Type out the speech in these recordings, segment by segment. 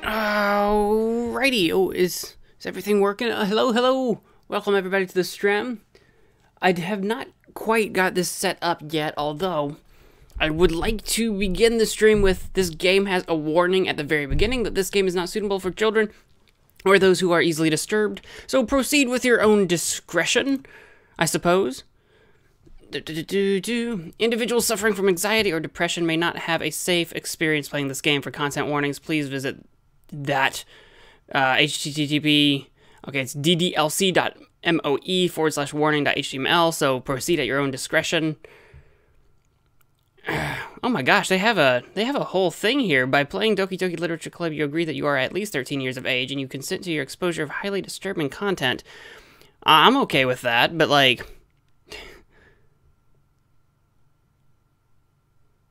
Alrighty. Oh, is everything working? Hello. Welcome everybody to the stream. I have not quite got this set up yet, although I would like to begin the stream with this game has a warning at the very beginning that this game is not suitable for children or those who are easily disturbed. So proceed with your own discretion, I suppose. Individuals suffering from anxiety or depression may not have a safe experience playing this game. For content warnings, please visit that http. Okay, it's ddlc.moe/warning.html. So proceed at your own discretion. Oh my gosh, they have a whole thing here. By playing Doki Doki Literature Club, you agree that you are at least 13 years of age and you consent to your exposure of highly disturbing content. I'm okay with that, but like.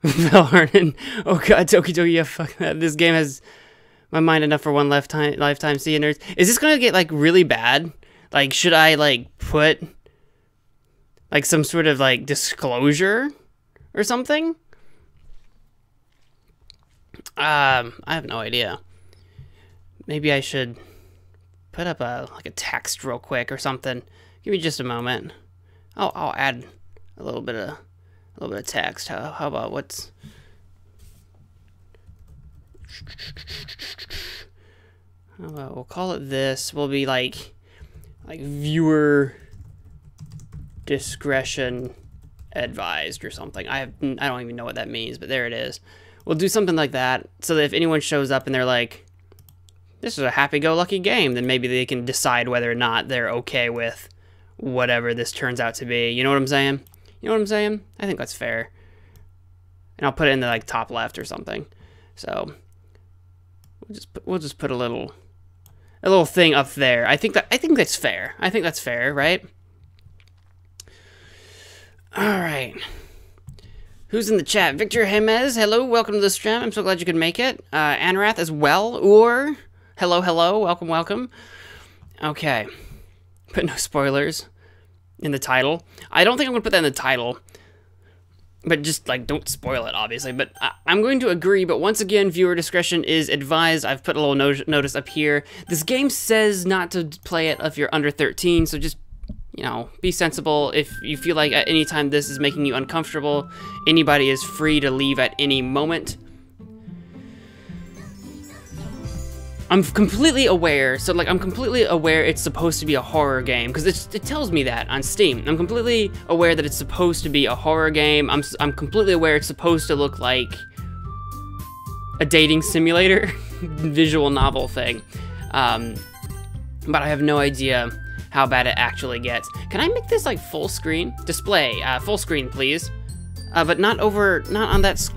Valharden. Oh god, Doki Doki, yeah, fuck that. This game has my mind enough for one lifetime. See you nerds. Is this gonna get like really bad? Like, should I like put like some sort of like disclosure or something? I have no idea. Maybe I should put up a text real quick or something. Give me just a moment. I'll add a little bit of text. How about what's... How about we'll call it this. We'll be like viewer discretion advised or something. I don't even know what that means, but there it is. We'll do something like that so that if anyone shows up and they're like, this is a happy-go-lucky game, then maybe they can decide whether or not they're okay with whatever this turns out to be. You know what I'm saying? You know what I'm saying? I think that's fair. And I'll put it in the like top left or something. So we'll just put a little thing up there. I think that's fair. I think that's fair, right? All right. Who's in the chat? Victor Jimenez, hello, welcome to the stream. I'm so glad you could make it. Anrath as well. Or hello, welcome. Okay. Put no spoilers in the title. I don't think I'm gonna put that in the title, but just like don't spoil it, obviously. But I'm going to agree. But once again, viewer discretion is advised. I've put a little notice up here. This game says not to play it if you're under 13. So just, you know, be sensible. If you feel like at any time this is making you uncomfortable, anybody is free to leave at any moment. I'm completely aware, so like I'm completely aware it's supposed to be a horror game because it tells me that on Steam. I'm completely aware that it's supposed to be a horror game. I'm completely aware it's supposed to look like a dating simulator visual novel thing, but I have no idea how bad it actually gets. Can I make this like full screen display? Full screen, please. But not on that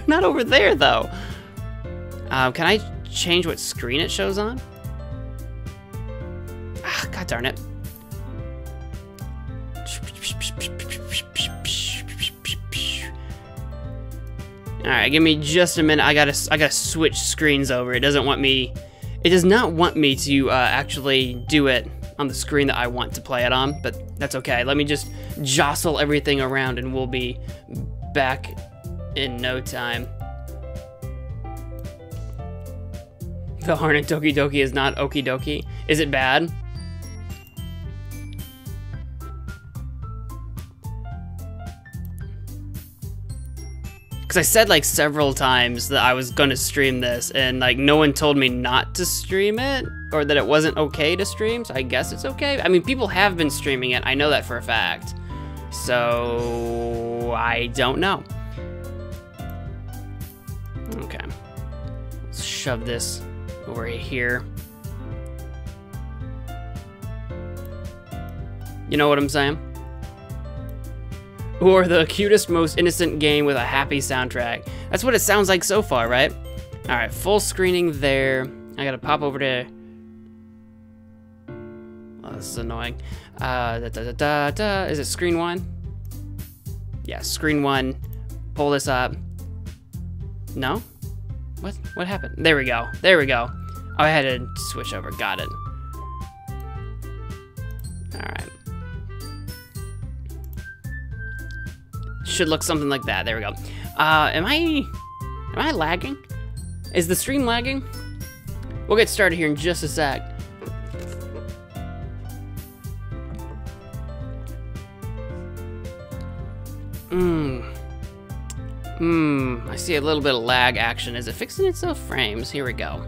not over there though. Can I change what screen it shows on? Ah, god darn it. Alright, give me just a minute. I gotta switch screens over. It does not want me to actually do it on the screen that I want to play it on, but that's okay. Let me just jostle everything around and we'll be back in no time. The Harnett Doki Doki is not okie dokie. Is it bad? Because I said like several times that I was going to stream this and like no one told me not to stream it or that it wasn't okay to stream, so I guess it's okay. I mean, people have been streaming it. I know that for a fact. So I don't know. Okay. Let's shove this over here. You know what I'm saying? Or the cutest, most innocent game with a happy soundtrack. That's what it sounds like so far, right? Alright, full screening there. I gotta pop over to... Oh, this is annoying. Is it screen 1? Yeah, screen 1. Pull this up. No? What happened? There we go. There we go. Oh, I had to switch over. Got it. Alright. Should look something like that. There we go. Am I lagging? Is the stream lagging? We'll get started here in just a sec. I see a little bit of lag action. Is it fixing itself? Frames. Here we go.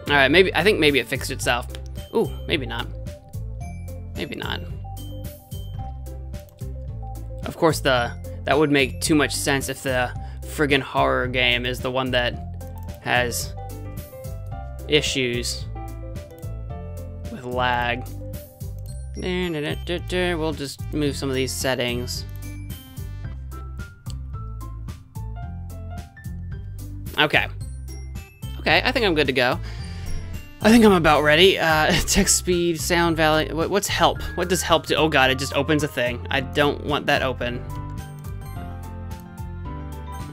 Alright, I think maybe it fixed itself. Ooh, maybe not. Maybe not. Of course, that would make too much sense if the friggin' horror game is the one that has issues with lag. We'll just move some of these settings. Okay. Okay, I think I'm good to go. I think I'm about ready. Text speed, sound value. What's help? What does help do? Oh god, it just opens a thing. I don't want that open.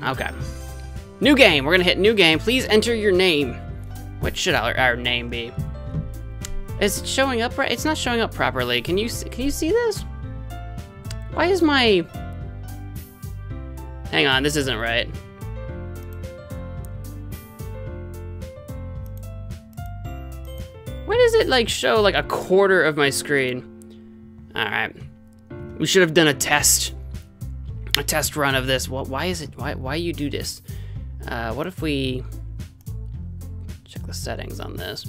Okay. New game. We're gonna hit new game. Please enter your name. What should our name be? Is it showing up right? It's not showing up properly. Can you see this? Why is my... Hang on, this isn't right. Why does it like show like a quarter of my screen? All right, we should have done a test run of this. Why is it? Why you do this? What if we check the settings on this?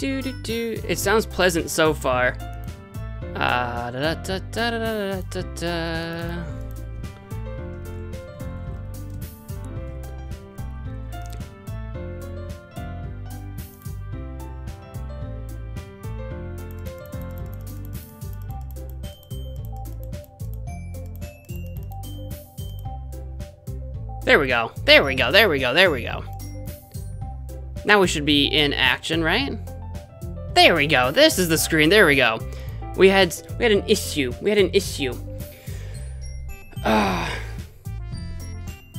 It sounds pleasant so far. There we go. There we go. There we go. There we go. Now we should be in action, right? There we go. This is the screen. There we go. We had an issue. We had an issue.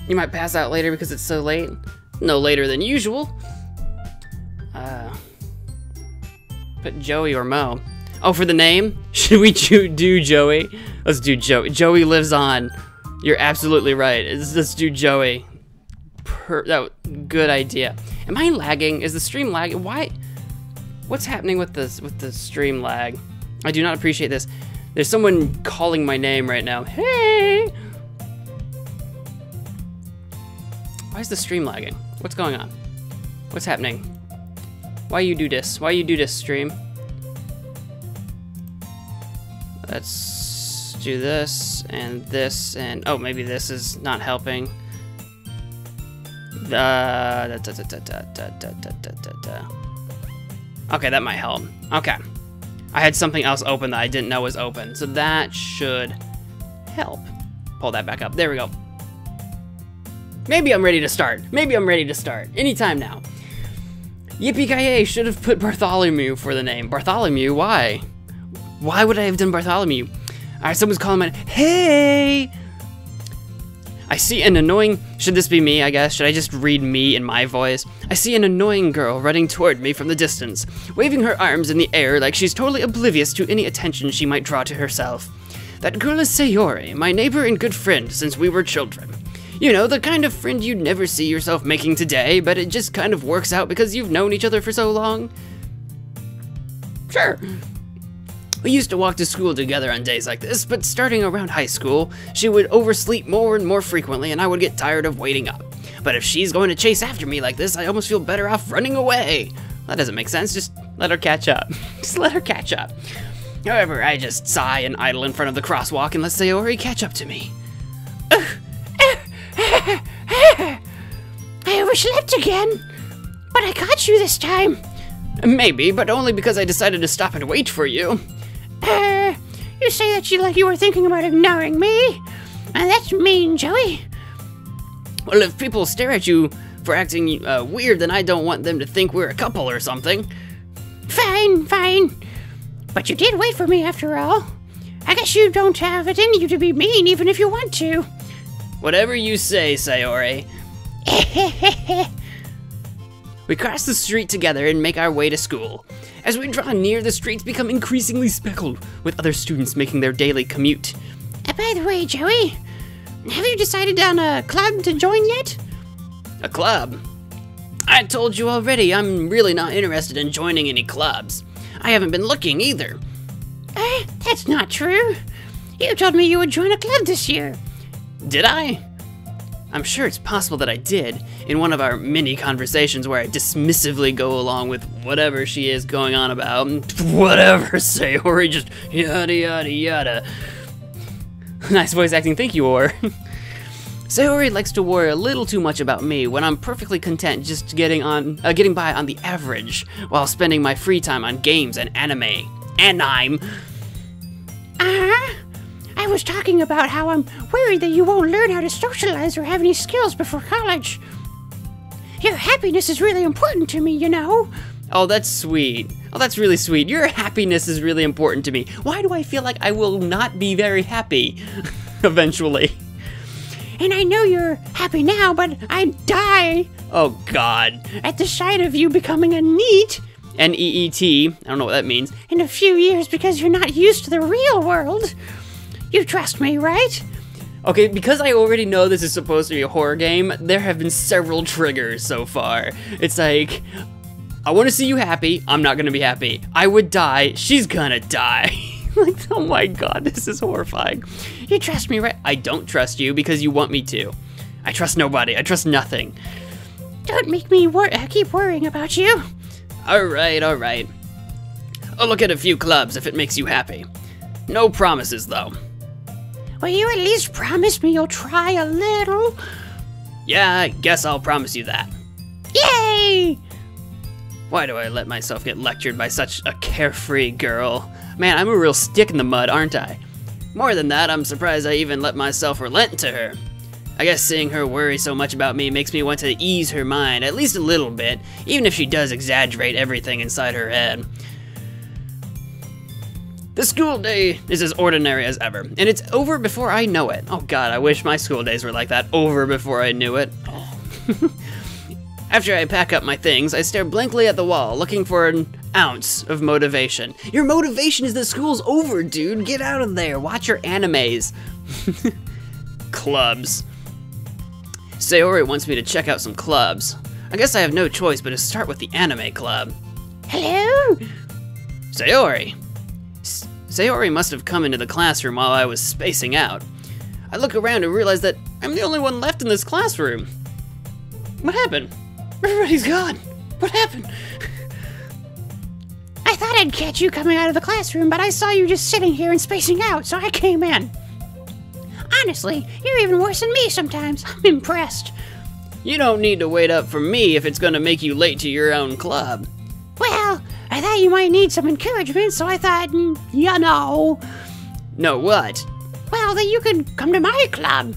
You might pass out later because it's so late. No later than usual. Put Joey or Mo. Oh, for the name? Should we do Joey? Let's do Joey. Joey lives on. You're absolutely right. Let's do Joey. Good idea. Am I lagging? Is the stream lagging? Why? What's happening with the stream lag? I do not appreciate this. There's someone calling my name right now. Hey! Why is the stream lagging? What's going on? What's happening? Why you do this? Why you do this, stream? Let's do this, and oh, maybe this is not helping. Okay, that might help. Okay. I had something else open that I didn't know was open, so that should help. Pull that back up. There we go. Maybe I'm ready to start. Maybe I'm ready to start. Anytime now. Yippee-ki-yay, should have put Bartholomew for the name. Bartholomew, why? Why would I have done Bartholomew? Alright, someone's calling my name. Hey! I see an annoying... Should this be me, I guess? Should I just read me in my voice? I see an annoying girl running toward me from the distance, waving her arms in the air like she's totally oblivious to any attention she might draw to herself. That girl is Sayori, my neighbor and good friend since we were children. You know, the kind of friend you'd never see yourself making today, but it just kind of works out because you've known each other for so long. Sure. We used to walk to school together on days like this, but starting around high school, she would oversleep more and more frequently and I would get tired of waiting up. But if she's going to chase after me like this, I almost feel better off running away. That doesn't make sense, just let her catch up. Just let her catch up. However, I just sigh and idle in front of the crosswalk and let Sayori catch up to me. I overslept again, but I caught you this time. Maybe, but only because I decided to stop and wait for you. You say that you were thinking about ignoring me? That's mean, Joey. Well, if people stare at you for acting weird, then I don't want them to think we're a couple or something. Fine, fine. But you did wait for me after all. I guess you don't have it in you to be mean even if you want to. Whatever you say, Sayori. We cross the street together and make our way to school. As we draw near, the streets become increasingly speckled with other students making their daily commute. By the way, Joey, have you decided on a club to join yet? A club? I told you already, I'm really not interested in joining any clubs. I haven't been looking either. That's not true. You told me you would join a club this year. Did I? I'm sure it's possible that I did, in one of our mini conversations where I dismissively go along with whatever she is going on about. Whatever, Sayori, just yada yada yada. Nice voice acting, thank you, Or. Sayori likes to worry a little too much about me when I'm perfectly content just getting by on the average, while spending my free time on games and anime. I was talking about how I'm worried that you won't learn how to socialize or have any skills before college. Your happiness is really important to me, you know? Oh, that's sweet. Oh, that's really sweet. Your happiness is really important to me. Why do I feel like I will not be very happy eventually? And I know you're happy now, but I'd die. Oh, God. At the sight of you becoming a NEET. N-E-E-T. I don't know what that means. In a few years because you're not used to the real world. You trust me, right? Okay, because I already know this is supposed to be a horror game, there have been several triggers so far. It's like, I want to see you happy, I'm not gonna be happy. I would die, she's gonna die. Like, oh my God, this is horrifying. You trust me, right? I don't trust you because you want me to. I trust nobody, I trust nothing. Don't make me keep worrying about you. Alright. I'll look at a few clubs if it makes you happy. No promises, though. Will you at least promise me you'll try a little? Yeah, I guess I'll promise you that. Yay! Why do I let myself get lectured by such a carefree girl? Man, I'm a real stick in the mud, aren't I? More than that, I'm surprised I even let myself relent to her. I guess seeing her worry so much about me makes me want to ease her mind, at least a little bit, even if she does exaggerate everything inside her head. The school day is as ordinary as ever, and it's over before I know it. Oh God, I wish my school days were like that, over before I knew it. Oh. After I pack up my things, I stare blankly at the wall, looking for an ounce of motivation. Your motivation is that school's over, dude. Get out of there. Watch your animes. Clubs. Sayori wants me to check out some clubs. I guess I have no choice but to start with the anime club. Hello? Sayori. Sayori must have come into the classroom while I was spacing out. I look around and realize that I'm the only one left in this classroom. What happened? Everybody's gone. What happened? I thought I'd catch you coming out of the classroom, but I saw you just sitting here and spacing out, so I came in. Honestly, you're even worse than me sometimes. I'm impressed. You don't need to wait up for me if it's gonna make you late to your own club. Well, I thought you might need some encouragement, so I thought, you know. No what? Well, that you could come to my club.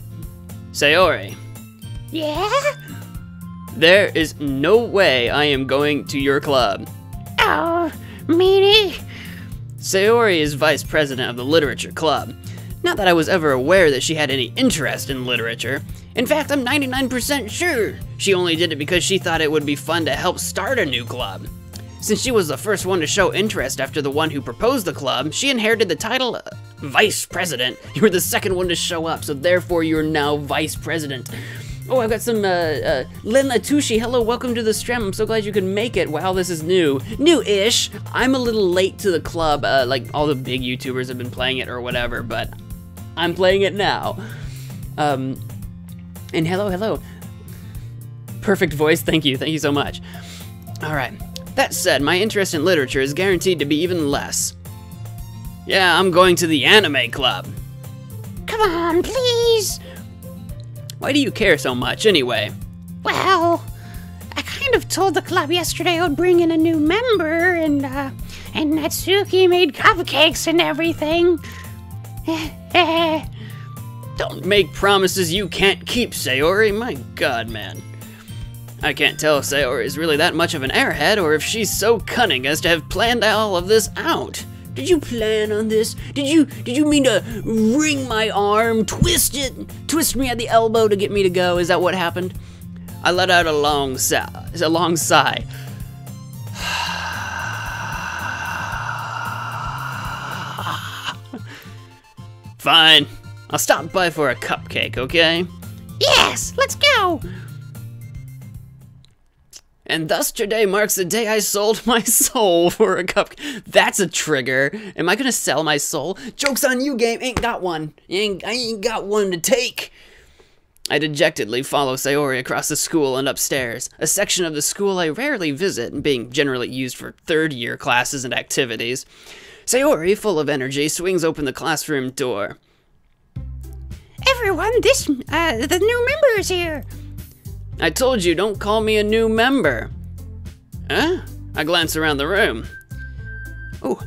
Sayori. Yeah? There is no way I am going to your club. Oh, meanie. Sayori is vice president of the literature club. Not that I was ever aware that she had any interest in literature. In fact, I'm 99% sure she only did it because she thought it would be fun to help start a new club. Since she was the first one to show interest after the one who proposed the club, she inherited the title Vice President. You were the second one to show up, so therefore you're now Vice President. Oh, I've got some, Len Latushi, hello, welcome to the stream. I'm so glad you could make it. Wow, this is new. New-ish. I'm a little late to the club, like all the big YouTubers have been playing it or whatever, but I'm playing it now. And hello. Perfect voice, thank you so much. All right. That said, my interest in literature is guaranteed to be even less. Yeah, I'm going to the anime club. Come on, please. Why do you care so much, anyway? Well, I kind of told the club yesterday I would bring in a new member, and Natsuki made cupcakes and everything. Don't make promises you can't keep, Sayori. My God, man. I can't tell if Sayori is really that much of an airhead, or if she's so cunning as to have planned all of this out. Did you plan on this? Did you mean to wring my arm, twist me at the elbow to get me to go? Is that what happened? I let out a long sigh. Fine. I'll stop by for a cupcake, okay? Yes, let's go. And thus today marks the day I sold my soul for a cupcake. That's a trigger. Am I gonna sell my soul? Joke's on you, game. Ain't got one. I ain't got one to take. I dejectedly follow Sayori across the school and upstairs, a section of the school I rarely visit, being generally used for third-year classes and activities. Sayori, full of energy, swings open the classroom door. Everyone, the new member is here. I told you, don't call me a new member. Huh? I glance around the room. Oh.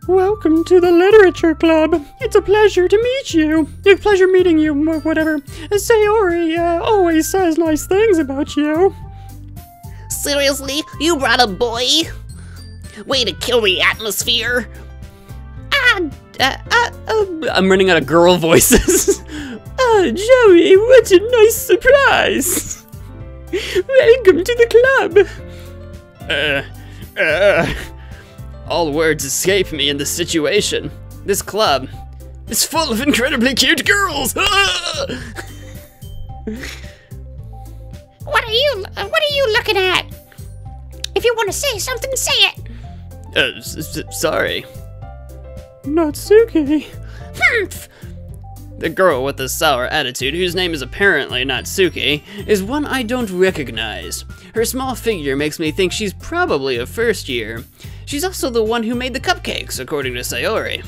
Welcome to the Literature Club. It's a pleasure to meet you. A pleasure meeting you, whatever. Sayori always says nice things about you. Seriously? You brought a boy? Way to kill the atmosphere. I'm running out of girl voices. Joey, what a nice surprise. Welcome to the club. All words escape me in this situation. This club is full of incredibly cute girls. What are you looking at? If you want to say something, say it. Sorry. Natsuki. Humph. The girl with the sour attitude, whose name is apparently Natsuki, is one I don't recognize. Her small figure makes me think she's probably a first year. She's also the one who made the cupcakes, according to Sayori.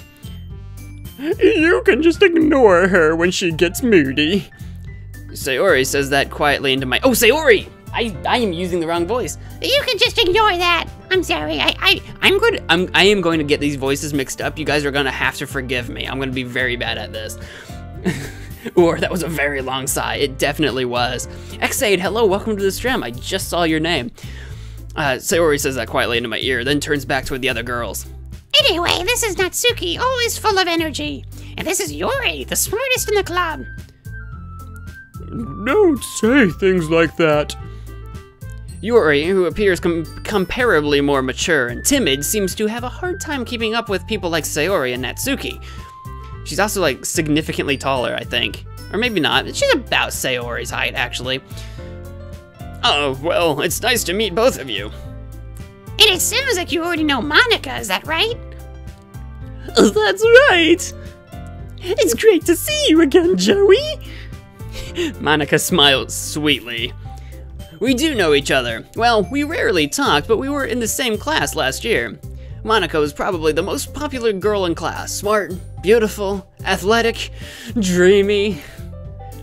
You can just ignore her when she gets moody. Sayori says that quietly into my— Oh, Sayori! I am using the wrong voice. You can just ignore that. I'm sorry. I am going to get these voices mixed up. You guys are gonna have to forgive me. I'm gonna be very bad at this. Or that was a very long sigh. It definitely was. Xade, hello, welcome to the stream. I just saw your name. Sayori says that quietly into my ear, then turns back toward the other girls. Anyway, this is Natsuki, always full of energy. And this is Yuri, the smartest in the club. Don't say things like that. Yuri, who appears comparably more mature and timid, seems to have a hard time keeping up with people like Sayori and Natsuki. She's also, like, significantly taller, I think. Or maybe not. She's about Sayori's height, actually. Oh, well, it's nice to meet both of you. And it sounds like you already know Monica, is that right? That's right. It's great to see you again, Joey. Monica smiles sweetly. We do know each other. Well, we rarely talked, but we were in the same class last year. Monica was probably the most popular girl in class. Smart, beautiful, athletic, dreamy.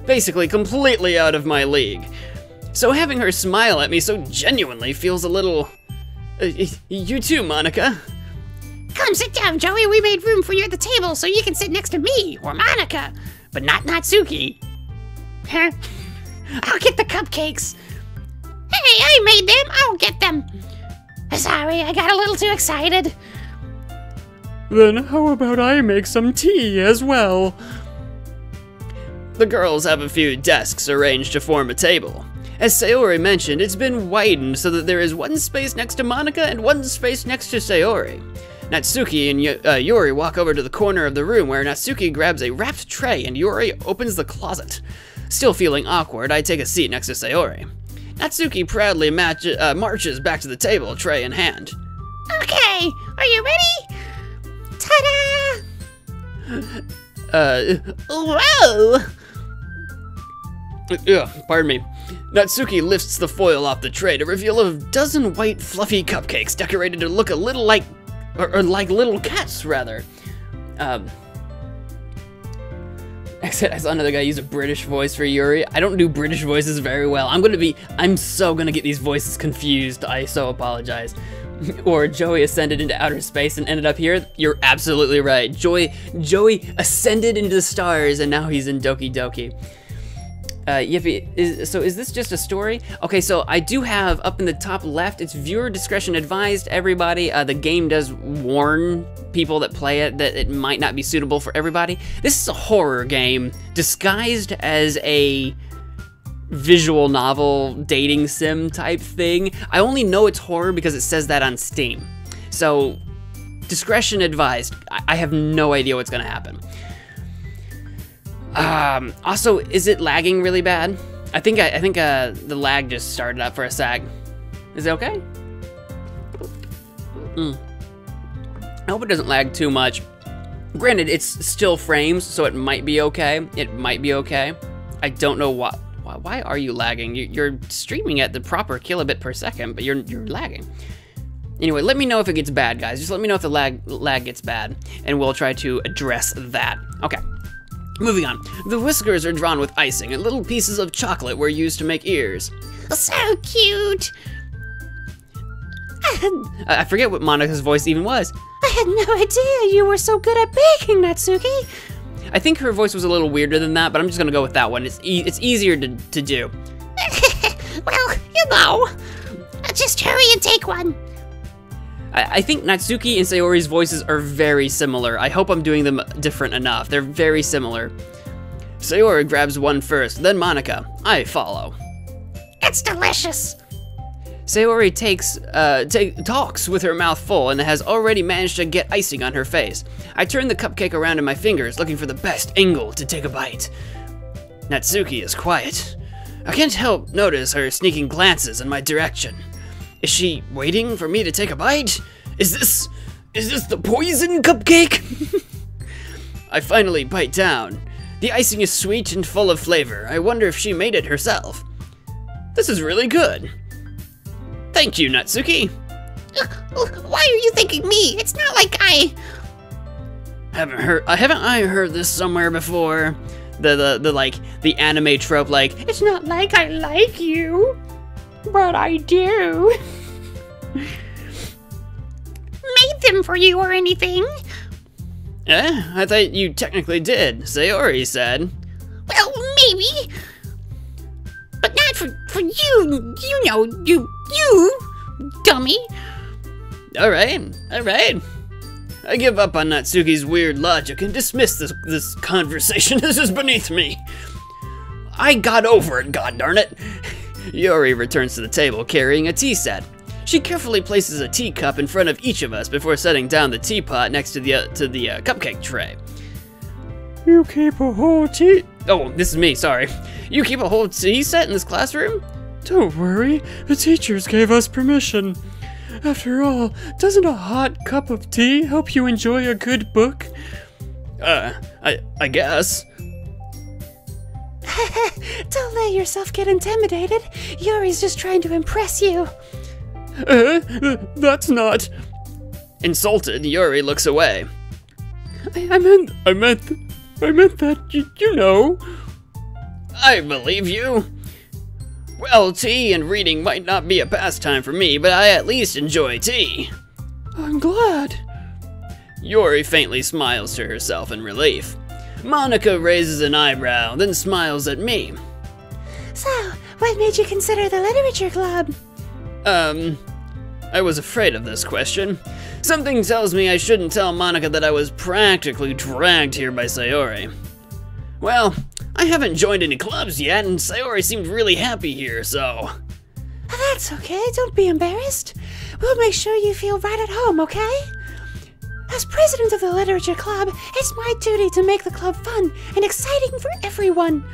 Basically completely out of my league. So having her smile at me so genuinely feels a little... you too, Monica. Come sit down, Joey. We made room for you at the table so you can sit next to me, or Monica. But not Natsuki. Huh? I'll get the cupcakes. Hey, I made them. I'll get them. Sorry, I got a little too excited. Then how about I make some tea as well? The girls have a few desks arranged to form a table. As Sayori mentioned, it's been widened so that there is one space next to Monica and one space next to Sayori. Natsuki and Yuri walk over to the corner of the room where Natsuki grabs a wrapped tray and Yuri opens the closet. Still feeling awkward, I take a seat next to Sayori. Natsuki proudly marches back to the table, tray in hand. Okay, are you ready? Ta-da! Whoa! Pardon me. Natsuki lifts the foil off the tray to reveal a dozen white fluffy cupcakes decorated to look a little like, or like little cats, rather. I saw another guy use a British voice for Yuri. I don't do British voices very well. I'm so gonna get these voices confused. I so apologize. Or Joey ascended into outer space and ended up here. You're absolutely right. Joey ascended into the stars and now he's in Doki Doki. Yippee, so is this just a story? Okay, so I do have up in the top left, it's viewer discretion advised, everybody. The game does warn people that play it that it might not be suitable for everybody. This is a horror game disguised as a visual novel dating sim type thing. I only know it's horror because it says that on Steam. So, discretion advised. I have no idea what's gonna happen. Also, is it lagging really bad? I think the lag just started up for a sec. Is it okay? I hope it doesn't lag too much. Granted, it's still frames, so it might be okay. It might be okay. I don't know why. Why are you lagging? You're streaming at the proper kilobit per second, but you're lagging. Anyway, let me know if it gets bad, guys. Just let me know if the lag gets bad, and we'll try to address that. Okay. Moving on. The whiskers are drawn with icing, and little pieces of chocolate were used to make ears. So cute. I forget what Monika's voice even was. I had no idea you were so good at baking, Natsuki. I think her voice was a little weirder than that, but I'm just gonna go with that one. It's easier to do. Well, you know, just hurry and take one. I think Natsuki and Sayori's voices are very similar. I hope I'm doing them different enough. They're very similar. Sayori grabs one first, then Monika. I follow. It's delicious. Sayori talks with her mouth full and has already managed to get icing on her face. I turn the cupcake around in my fingers, looking for the best angle to take a bite. Natsuki is quiet. I can't help notice her sneaking glances in my direction. Is she waiting for me to take a bite? Is this the poison cupcake? I finally bite down. The icing is sweet and full of flavor. I wonder if she made it herself. This is really good. Thank you, Natsuki. Why are you thanking me? It's not like Haven't I heard this somewhere before? The anime trope, like, It's not like I like you, but I do. made them for you or anything. I thought you technically did, Sayori said. Well, maybe. But not for you, you know, you dummy. Alright. I give up on Natsuki's weird logic and dismiss this conversation. This is beneath me. I got over it, god darn it. Yori returns to the table carrying a tea set. She carefully places a teacup in front of each of us before setting down the teapot next to the cupcake tray. You keep a whole tea... Oh, this is me, sorry. You keep a whole tea set in this classroom? Don't worry, the teachers gave us permission. After all, doesn't a hot cup of tea help you enjoy a good book? I guess. Don't let yourself get intimidated. Yuri's just trying to impress you. That's not... Insulted, Yuri looks away. I meant that, you know. I believe you. Well, tea and reading might not be a pastime for me, but I at least enjoy tea. I'm glad. Yuri faintly smiles to herself in relief. Monika raises an eyebrow, then smiles at me. So, what made you consider the literature club? I was afraid of this question. Something tells me I shouldn't tell Monika that I was practically dragged here by Sayori. Well, I haven't joined any clubs yet, and Sayori seemed really happy here, so... That's okay, don't be embarrassed. We'll make sure you feel right at home, okay? As president of the literature club, it's my duty to make the club fun and exciting for everyone.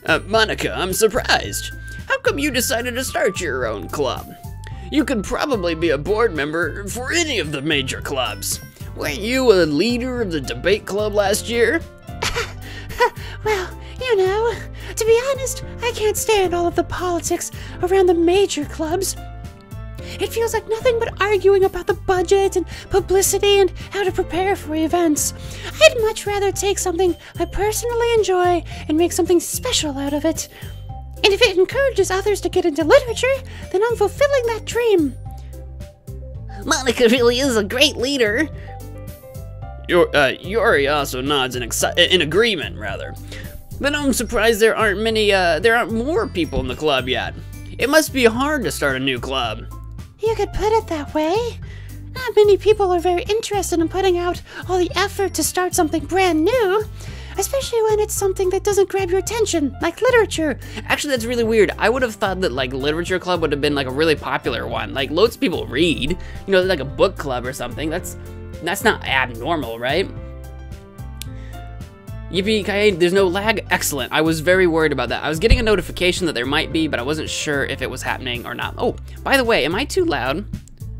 Monika, I'm surprised. How come you decided to start your own club? You could probably be a board member for any of the major clubs. Weren't you a leader of the debate club last year? Well, you know, to be honest, I can't stand all of the politics around the major clubs. It feels like nothing but arguing about the budget and publicity and how to prepare for events. I'd much rather take something I personally enjoy and make something special out of it. And if it encourages others to get into literature, then I'm fulfilling that dream. Monika really is a great leader. Yuri also nods in agreement, rather. But I'm surprised there aren't more people in the club yet. It must be hard to start a new club. You could put it that way. Not many people are very interested in putting out all the effort to start something brand new. especially when it's something that doesn't grab your attention, like literature. Actually, that's really weird. I would have thought that like literature club would have been like a really popular one. Like loads of people read, you know, like a book club or something. That's not abnormal, right? Yippee-ki-yay, there's no lag? Excellent. I was very worried about that. I was getting a notification that there might be, but I wasn't sure if it was happening or not. Oh, by the way, am I too loud?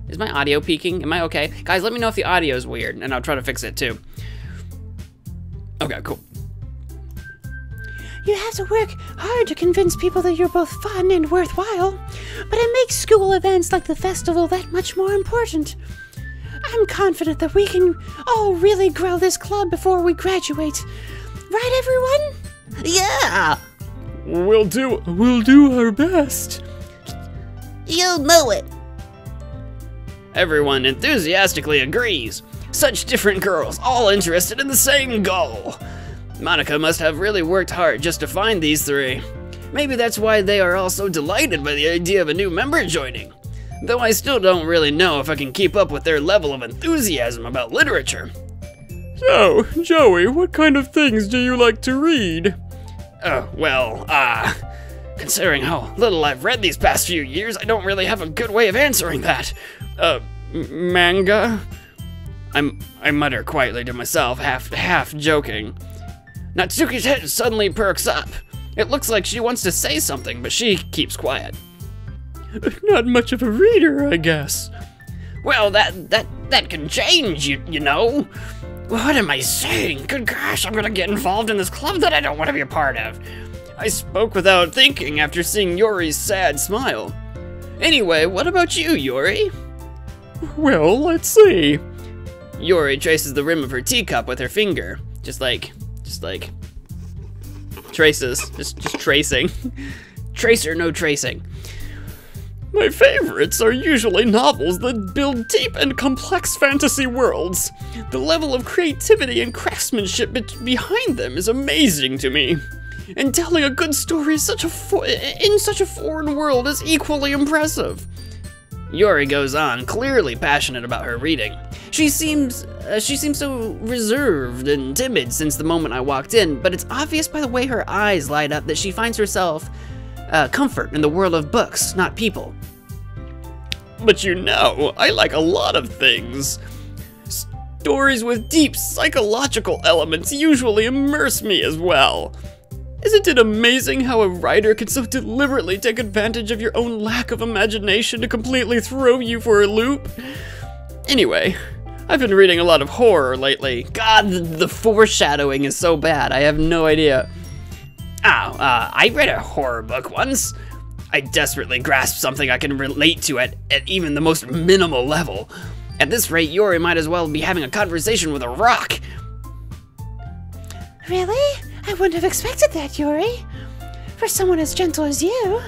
Is my audio peaking? Am I okay? Guys, let me know if the audio is weird, and I'll try to fix it too. Okay, cool. You have to work hard to convince people that you're both fun and worthwhile, but it makes school events like the festival that much more important. I'm confident that we can all really grow this club before we graduate. Right, everyone? Yeah! We'll do our best. You know it. Everyone enthusiastically agrees. Such different girls, all interested in the same goal. Monica must have really worked hard just to find these three. Maybe that's why they are all so delighted by the idea of a new member joining. Though I still don't really know if I can keep up with their level of enthusiasm about literature. So, Joey, what kind of things do you like to read? Considering how little I've read these past few years, I don't really have a good way of answering that. Manga? I mutter quietly to myself, half joking. Natsuki's head suddenly perks up. It looks like she wants to say something, but she keeps quiet. Not much of a reader, I guess. Well, that can change, you know. What am I saying? Good gosh, I'm gonna get involved in this club that I don't want to be a part of. I spoke without thinking after seeing Yori's sad smile. Anyway, what about you, Yori? Well, let's see. Yori traces the rim of her teacup with her finger. Just like traces, just tracing. Tracer, no tracing. My favorites are usually novels that build deep and complex fantasy worlds. The level of creativity and craftsmanship behind them is amazing to me. And telling a good story in such a foreign world is equally impressive. Yori goes on, clearly passionate about her reading. She seems so reserved and timid since the moment I walked in, but it's obvious by the way her eyes light up that she finds herself comfort in the world of books, not people. But you know, I like a lot of things. Stories with deep psychological elements usually immerse me as well. Isn't it amazing how a writer can so deliberately take advantage of your own lack of imagination to completely throw you for a loop? Anyway, I've been reading a lot of horror lately. God, the foreshadowing is so bad, I have no idea. I read a horror book once. I desperately grasped something I can relate to at even the most minimal level. At this rate, Yori might as well be having a conversation with a rock. Really? I wouldn't have expected that, Yori. For someone as gentle as you.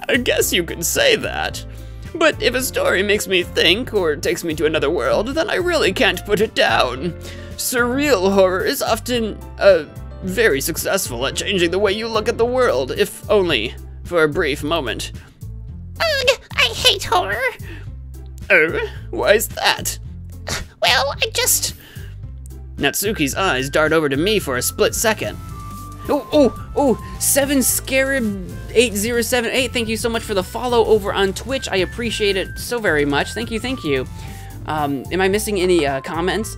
I guess you could say that. But if a story makes me think or takes me to another world, then I really can't put it down. Surreal horror is often, very successful at changing the way you look at the world, if only for a brief moment. Ugh, I hate horror. Oh, why's that? Well, I just... Natsuki's eyes dart over to me for a split second. Oh, 7scarab8078, thank you so much for the follow over on Twitch. I appreciate it so very much. Thank you. Am I missing any comments?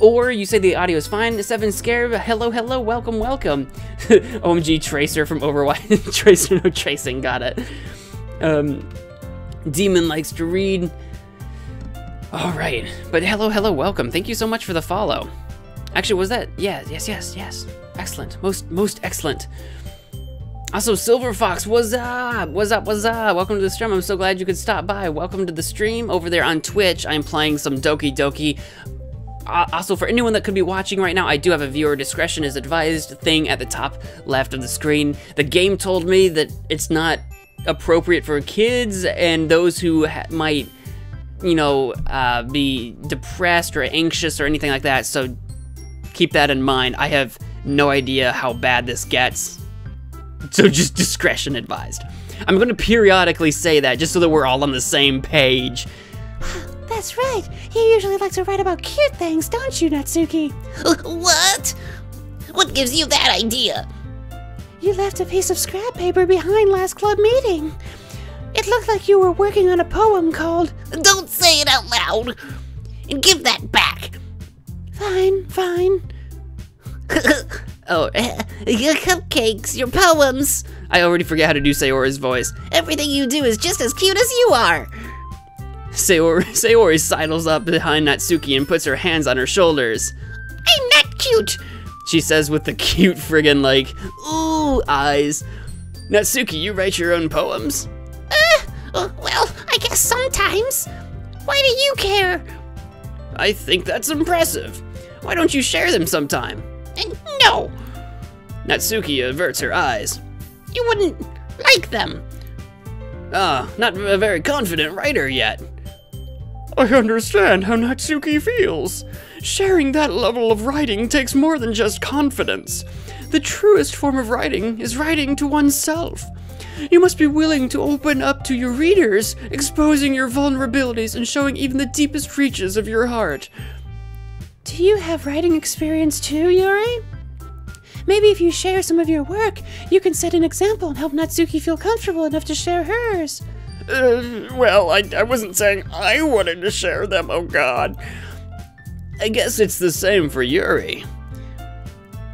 Or you say the audio is fine. 7scarab, hello, welcome. OMG Tracer from Overwatch. Tracer, no tracing, got it. Demon likes to read. All right, but hello, welcome. Thank you so much for the follow. Actually, was that? Yes. Excellent, most excellent. Also, Silver Fox, what's up? Welcome to the stream. I'm so glad you could stop by. Welcome to the stream over there on Twitch. I'm playing some Doki Doki. Also, for anyone that could be watching right now, I do have a viewer discretion is advised thing at the top left of the screen. The game told me that it's not appropriate for kids and those who might, you know, be depressed or anxious or anything like that, so keep that in mind. I have no idea how bad this gets, so just discretion advised. I'm going to periodically say that just so that we're all on the same page. That's right. You usually like to write about cute things, don't you, Natsuki? What? What gives you that idea? You left a piece of scrap paper behind last club meeting. It looked like you were working on a poem called... Don't say it out loud! And give that back! Fine, fine. Oh, your cupcakes, your poems. I already forget how to do Sayori's voice. Everything you do is just as cute as you are. Sayori sidles up behind Natsuki and puts her hands on her shoulders. I'm not cute. She says with the cute friggin' like, ooh, eyes. Natsuki, you write your own poems? Well, I guess sometimes. Why do you care? I think that's impressive. Why don't you share them sometime? No, Natsuki averts her eyes. you wouldn't like them. Not a very confident writer yet. I understand how Natsuki feels. Sharing that level of writing takes more than just confidence. The truest form of writing is writing to oneself. You must be willing to open up to your readers, exposing your vulnerabilities and showing even the deepest reaches of your heart. Do you have writing experience too, Yuri? Maybe if you share some of your work, you can set an example and help Natsuki feel comfortable enough to share hers. Well, I wasn't saying I wanted to share them, oh god. I guess it's the same for Yuri.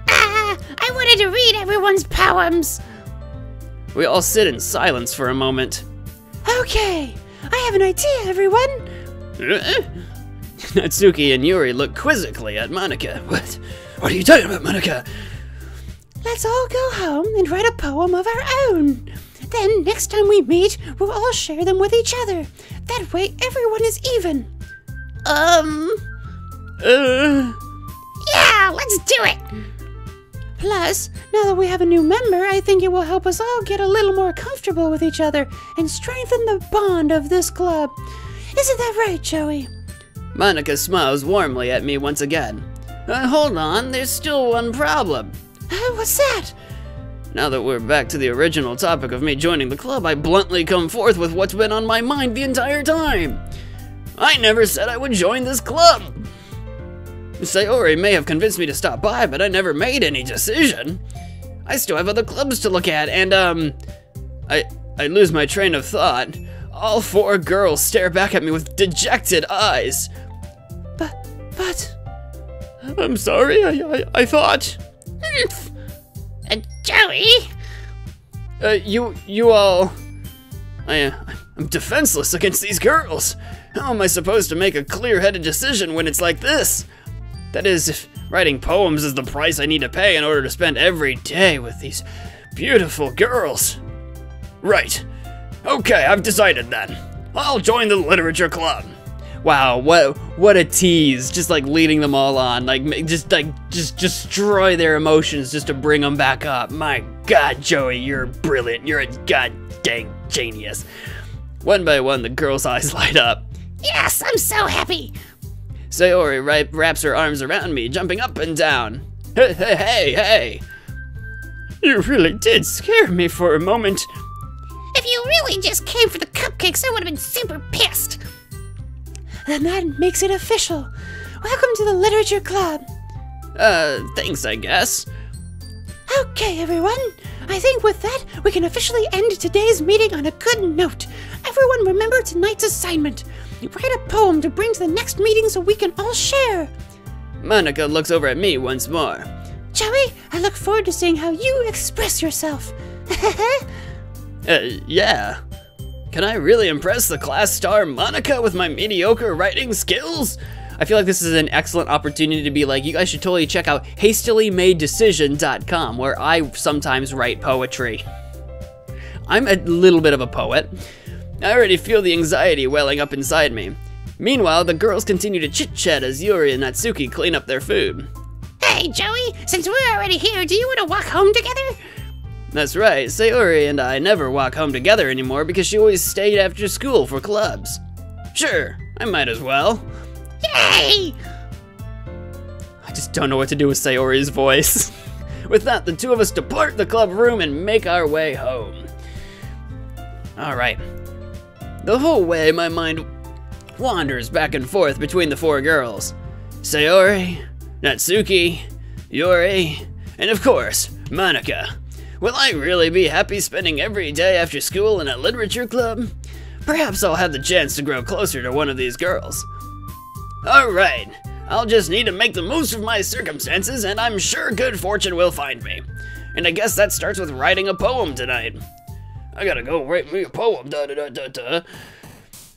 I wanted to read everyone's poems. We all sit in silence for a moment. Okay, I have an idea, everyone. Natsuki and Yuri look quizzically at Monica. What are you talking about, Monica? Let's all go home and write a poem of our own. Then, next time we meet, we'll all share them with each other. That way, everyone is even. Yeah, let's do it! Plus, now that we have a new member, I think it will help us all get a little more comfortable with each other and strengthen the bond of this club. Isn't that right, Joey? Monica smiles warmly at me once again. Hold on, there's still one problem. What's that? Now that we're back to the original topic of me joining the club, I bluntly come forth with what's been on my mind the entire time. I never said I would join this club. Sayori may have convinced me to stop by, but I never made any decision. I still have other clubs to look at, and I lose my train of thought. All four girls stare back at me with dejected eyes. But... I'm sorry, I thought... Joey? You all... I'm defenseless against these girls. How am I supposed to make a clear-headed decision when it's like this? That is, if writing poems is the price I need to pay in order to spend every day with these beautiful girls. Right. Okay, I've decided then. I'll join the literature club. Wow, what a tease. Just like leading them all on, just destroy their emotions just to bring them back up. My god, Joey, you're brilliant. You're a god dang genius. One by one, the girls' eyes light up. Yes, I'm so happy. Sayori wraps her arms around me, jumping up and down. Hey. You really did scare me for a moment. If you really just came for the cupcakes, I would have been super pissed. Then that makes it official. Welcome to the Literature Club. Thanks, I guess. Okay, everyone. I think with that, we can officially end today's meeting on a good note. Everyone remember tonight's assignment. Write a poem to bring to the next meeting so we can all share. Monica looks over at me once more. Joey, I look forward to seeing how you express yourself. Yeah. Can I really impress the class star Monica with my mediocre writing skills? I feel like this is an excellent opportunity to be like, you guys should totally check out hastilymadedecision.com, where I sometimes write poetry. I'm a little bit of a poet. I already feel the anxiety welling up inside me. Meanwhile, the girls continue to chit-chat as Yuri and Natsuki clean up their food. Hey, Joey, since we're already here, do you want to walk home together? That's right, Sayori and I never walk home together anymore because she always stayed after school for clubs. Sure, I might as well. Yay! I just don't know what to do with Sayori's voice. With that, the two of us depart the club room and make our way home. Alright. The whole way, my mind wanders back and forth between the four girls. Sayori, Natsuki, Yuri, And of course, Monica. Will I really be happy spending every day after school in a literature club? Perhaps I'll have the chance to grow closer to one of these girls. Alright, I'll just need to make the most of my circumstances, and I'm sure good fortune will find me. And I guess that starts with writing a poem tonight. I gotta go write me a poem, da-da-da-da-da.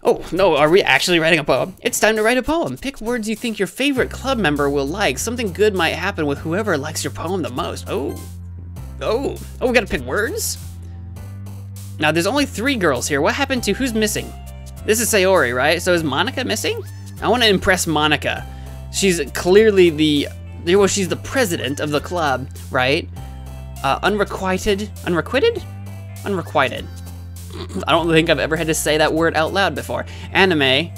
Oh, no, are we actually writing a poem? It's time to write a poem. Pick words you think your favorite club member will like. Something good might happen with whoever likes your poem the most. Oh, we gotta pick words? Now, there's only 3 girls here. What happened to, who's missing? This is Sayori, right? So is Monica missing? I wanna impress Monica. She's clearly well, she's the president of the club, right? Unrequited? Unrequited. I don't think I've ever had to say that word out loud before. Anime.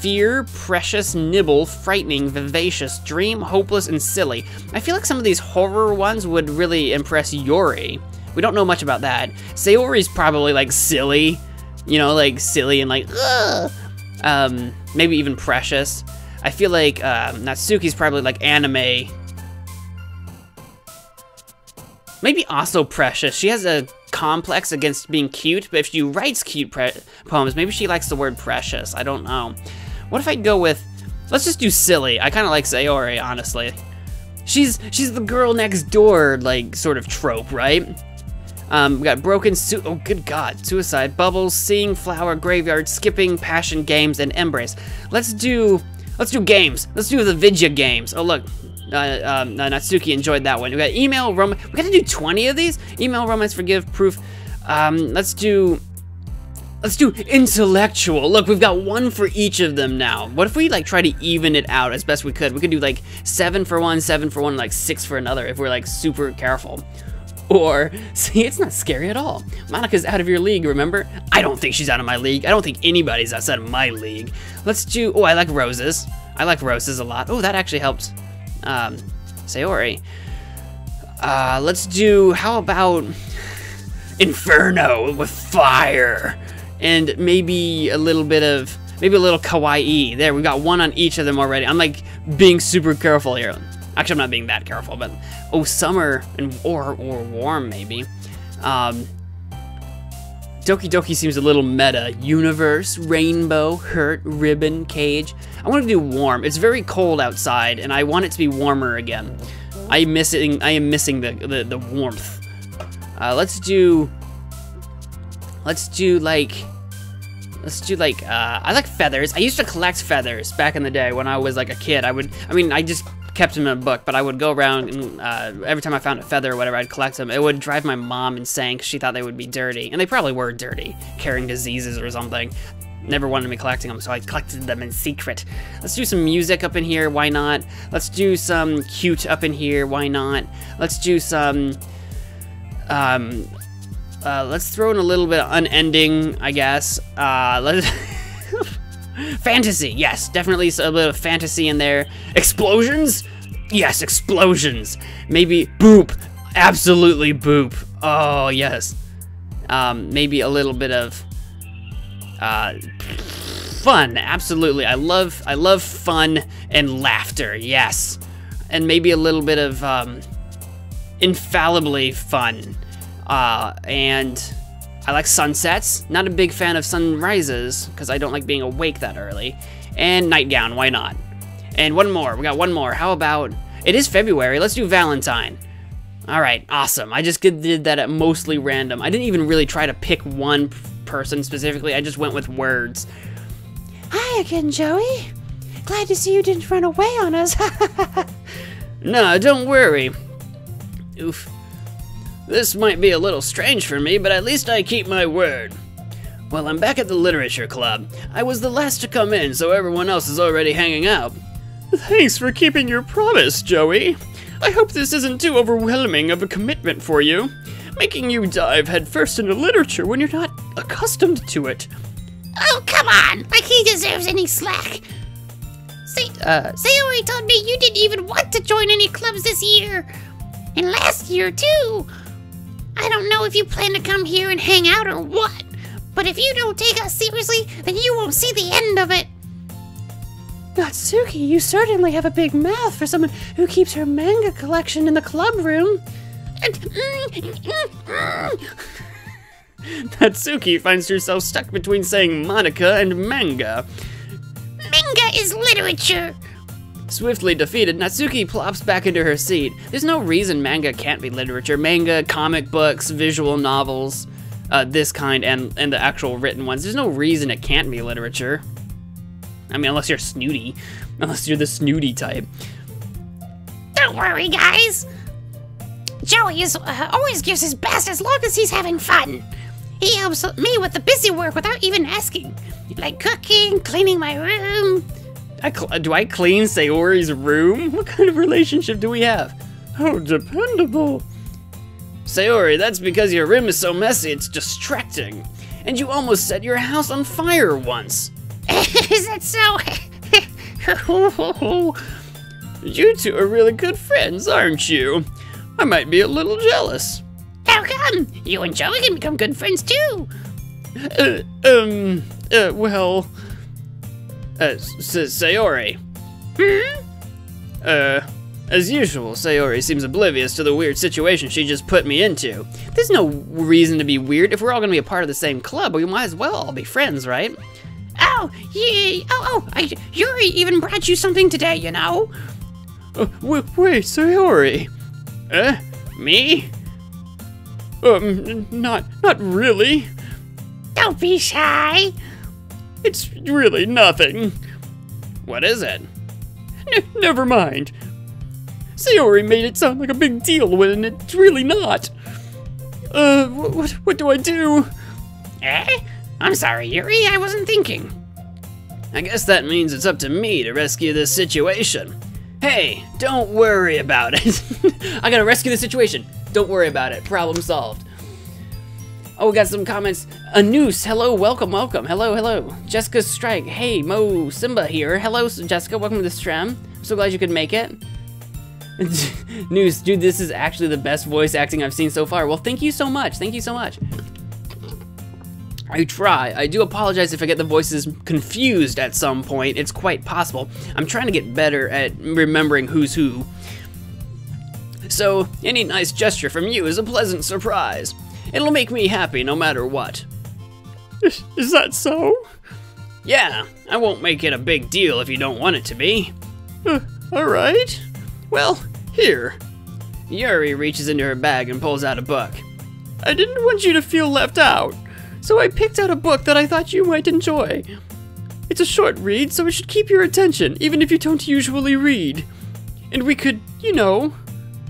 Fear, precious, nibble, frightening, vivacious, dream, hopeless, and silly. I feel like some of these horror ones would really impress Yori. We don't know much about that. Sayori's probably like silly. You know, like silly and like, ugh. Maybe even precious. I feel like Natsuki's probably like anime. Maybe also precious. She has a complex against being cute, but if she writes cute poems, maybe she likes the word precious. I don't know. What if I go with, let's just do silly. I kind of like Sayori, honestly. She's the girl next door, like, sort of trope, right? We got broken oh good god, suicide, bubbles, seeing flower, graveyard, skipping, passion, games, and embrace. Let's do games. Let's do the Vidya games. Oh look, Natsuki enjoyed that one. We got email, romance. We gotta do 20 of these? Email, romance, forgive, proof. Let's do intellectual. Look, we've got 1 for each of them now. What if we like try to even it out as best we could? We could do like 7 for one, 7 for one, like 6 for another if we're like super careful. Or, see, it's not scary at all. Monica's out of your league, remember? I don't think she's out of my league. I don't think anybody's outside of my league. Let's do, oh, I like roses. I like roses a lot. Oh, that actually helped Sayori. Let's do, how about Inferno with fire? And maybe a little kawaii. There, we got 1 on each of them already. I'm like being super careful here. Actually, I'm not being that careful, but oh, summer and or warm maybe. Doki Doki seems a little meta. Universe, rainbow, hurt, ribbon, cage. I want to do warm. It's very cold outside, and I want it to be warmer again. I am missing the warmth. Let's do like I like feathers. I used to collect feathers back in the day when I was like a kid. I just kept them in a book, but I would go around and every time I found a feather or whatever, I'd collect them. It would drive my mom insane because she thought they would be dirty, and they probably were dirty, carrying diseases or something. Never wanted me collecting them, so I collected them in secret. Let's do some music up in here, why not? Let's do some cute up in here, why not? Let's do some, let's throw in a little bit of unending, I guess. Let's fantasy, yes, definitely a bit of fantasy in there. Explosions? Yes, explosions. Maybe boop, absolutely boop. Oh, yes. Maybe a little bit of fun, absolutely. I love fun and laughter, yes. And maybe a little bit of infallibly fun. And I like sunsets. Not a big fan of sunrises because I don't like being awake that early. And nightgown, why not? And 1 more, we got 1 more. How about, it is February, let's do Valentine. All right, awesome. I just did that at mostly random. I didn't even really try to pick one person specifically. I just went with words. Hi again, Joey. Glad to see you didn't run away on us. No, don't worry. Oof. This might be a little strange for me, but at least I keep my word. Well, I'm back at the literature club. I was the last to come in, so everyone else is already hanging out. Thanks for keeping your promise, Joey. I hope this isn't too overwhelming of a commitment for you, making you dive headfirst into literature when you're not accustomed to it. Oh, come on! Like he deserves any slack. Sayori told me you didn't even want to join any clubs this year. And last year, too. I don't know if you plan to come here and hang out or what, but if you don't take us seriously, then you won't see the end of it. Natsuki, you certainly have a big mouth for someone who keeps her manga collection in the club room. Natsuki finds herself stuck between saying Monica and manga. Manga is literature. Swiftly defeated, Natsuki plops back into her seat. There's no reason manga can't be literature. Manga, comic books, visual novels, this kind, and the actual written ones. There's no reason it can't be literature. I mean, unless you're snooty. Unless you're the snooty type. Don't worry, guys. Joey is always gives his best as long as he's having fun. He helps me with the busy work without even asking. Like cooking, cleaning my room. Do I clean Sayori's room? What kind of relationship do we have? How dependable. Sayori, that's because your room is so messy it's distracting. And you almost set your house on fire once. Is that so? You two are really good friends, aren't you? I might be a little jealous. How come? You and Joey can become good friends too. Sayori. As usual, Sayori seems oblivious to the weird situation she just put me into. There's no reason to be weird. If we're all gonna be a part of the same club, we might as well all be friends, right? Oh, yeah. Yuri even brought you something today, you know? Wait, Sayori. Me? Not really. Don't be shy. It's really nothing. What is it? Never mind. Sayori made it sound like a big deal when it's really not. What do I do? I'm sorry, Yuri, I wasn't thinking. I guess that means it's up to me to rescue this situation. Hey, don't worry about it. I gotta rescue the situation. Don't worry about it. Problem solved. Oh, we got some comments. Anus, hello, welcome. Hello. Jessica Strike, hey, Mo Simba here. Hello, Jessica, welcome to the stream. I'm so glad you could make it. Noose, dude, this is actually the best voice acting I've seen so far. Well, thank you so much. I try. I do apologize if I get the voices confused at some point. It's quite possible. I'm trying to get better at remembering who's who. So, any nice gesture from you is a pleasant surprise. It'll make me happy no matter what. Is that so? Yeah, I won't make it a big deal if you don't want it to be. Alright. Well, here. Yuri reaches into her bag and pulls out a book. I didn't want you to feel left out, so I picked out a book that I thought you might enjoy. It's a short read, so it should keep your attention, even if you don't usually read. And we could, you know,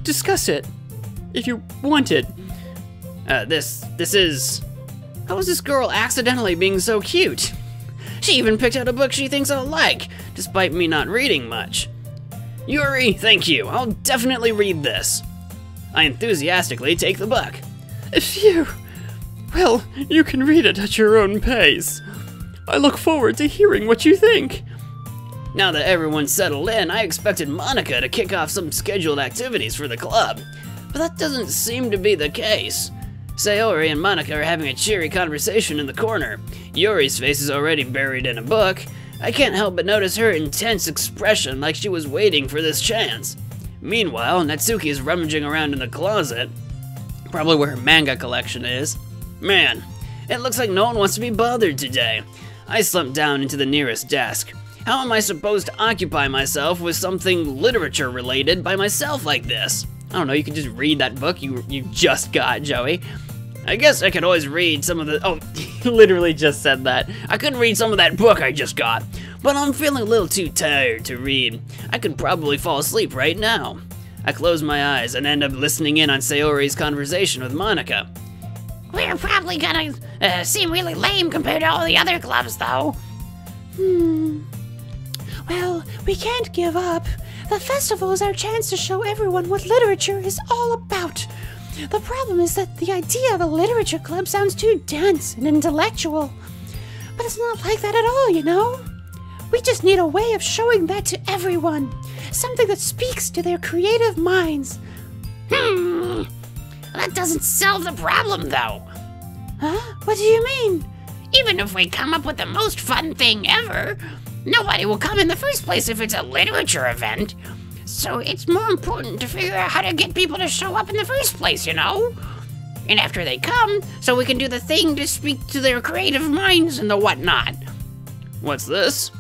discuss it, if you wanted. This is... How is this girl accidentally being so cute? She even picked out a book she thinks I'll like, despite me not reading much. Yuri, thank you. I'll definitely read this. I enthusiastically take the book. Phew. Well, you can read it at your own pace. I look forward to hearing what you think. Now that everyone's settled in, I expected Monica to kick off some scheduled activities for the club, but that doesn't seem to be the case. Sayori and Monica are having a cheery conversation in the corner. Yuri's face is already buried in a book. I can't help but notice her intense expression like she was waiting for this chance. Meanwhile, Natsuki is rummaging around in the closet, probably where her manga collection is. Man, it looks like no one wants to be bothered today. I slumped down into the nearest desk. How am I supposed to occupy myself with something literature related by myself like this? I don't know, you could just read that book you just got, Joey. I guess I could always read some of the... Oh, he literally just said that. I could read some of that book I just got, but I'm feeling a little too tired to read. I could probably fall asleep right now. I close my eyes and end up listening in on Sayori's conversation with Monica. We're probably gonna seem really lame compared to all the other clubs, though. Well, we can't give up. The festival is our chance to show everyone what literature is all about. The problem is that the idea of a literature club sounds too dense and intellectual. But it's not like that at all, you know? We just need a way of showing that to everyone. Something that speaks to their creative minds. That doesn't solve the problem, though. Huh? What do you mean? Even if we come up with the most fun thing ever, nobody will come in the first place if it's a literature event. So it's more important to figure out how to get people to show up in the first place, you know? And after they come, so we can do the thing to speak to their creative minds and the whatnot. What's this?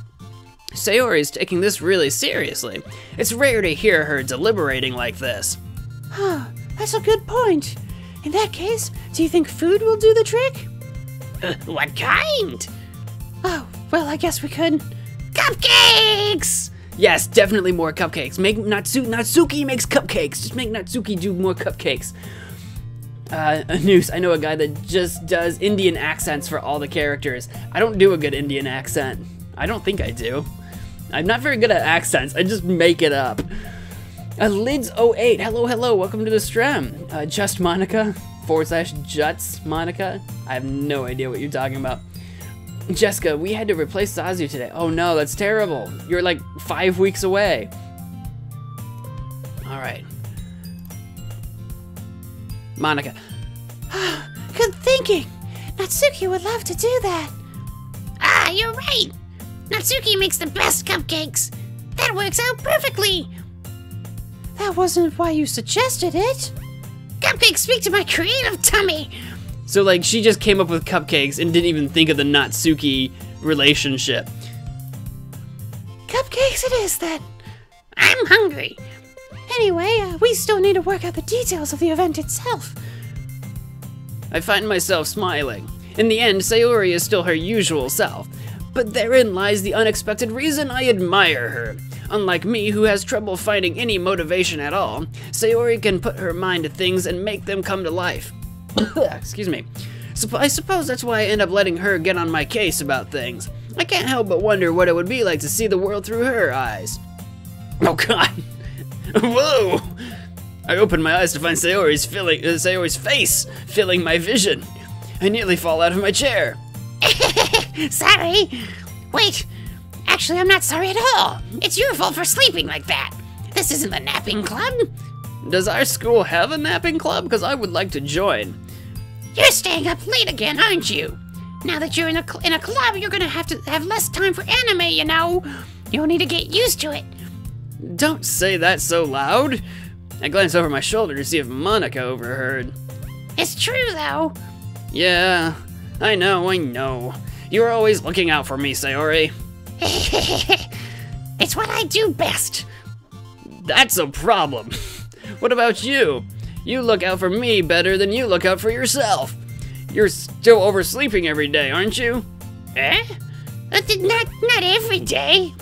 Sayori's taking this really seriously. It's rare to hear her deliberating like this. Huh, that's a good point. In that case, do you think food will do the trick? What kind? Oh, well, I guess we could. Cupcakes! Yes, definitely more cupcakes. Make Natsuki makes cupcakes. Just make Natsuki do more cupcakes. Noose, I know a guy that just does Indian accents for all the characters. I don't do a good Indian accent. I don't think I do. I'm not very good at accents. I just make it up. Lids08, hello, welcome to the stream. Just Monica, /Juts Monica. I have no idea what you're talking about. Jessica, we had to replace Zazu today. Oh no, that's terrible. You're like 5 weeks away. All right. Monica. Good thinking. Natsuki would love to do that. Ah, you're right. Natsuki makes the best cupcakes. That works out perfectly. That wasn't why you suggested it. Cupcakes speak to my creative tummy. So like she just came up with cupcakes and didn't even think of the Natsuki relationship. Cupcakes it is then. I'm hungry. Anyway, we still need to work out the details of the event itself. I find myself smiling. In the end, Sayori is still her usual self. But therein lies the unexpected reason I admire her. Unlike me, who has trouble finding any motivation at all, Sayori can put her mind to things and make them come to life. Excuse me. I suppose that's why I end up letting her get on my case about things. I can't help but wonder what it would be like to see the world through her eyes. Oh god. Whoa! I opened my eyes to find Sayori's face filling my vision. I nearly fall out of my chair. Sorry. Wait. Actually, I'm not sorry at all. It's your fault for sleeping like that. This isn't the napping club. Does our school have a napping club? Because I would like to join. You're staying up late again, aren't you? Now that you're in a club, you're gonna have to have less time for anime, you know. You'll need to get used to it. Don't say that so loud. I glanced over my shoulder to see if Monica overheard. It's true, though. Yeah, I know. You're always looking out for me, Sayori. It's what I do best. That's a problem. What about you? You look out for me better than you look out for yourself. You're still oversleeping every day, aren't you? Eh? Not every day.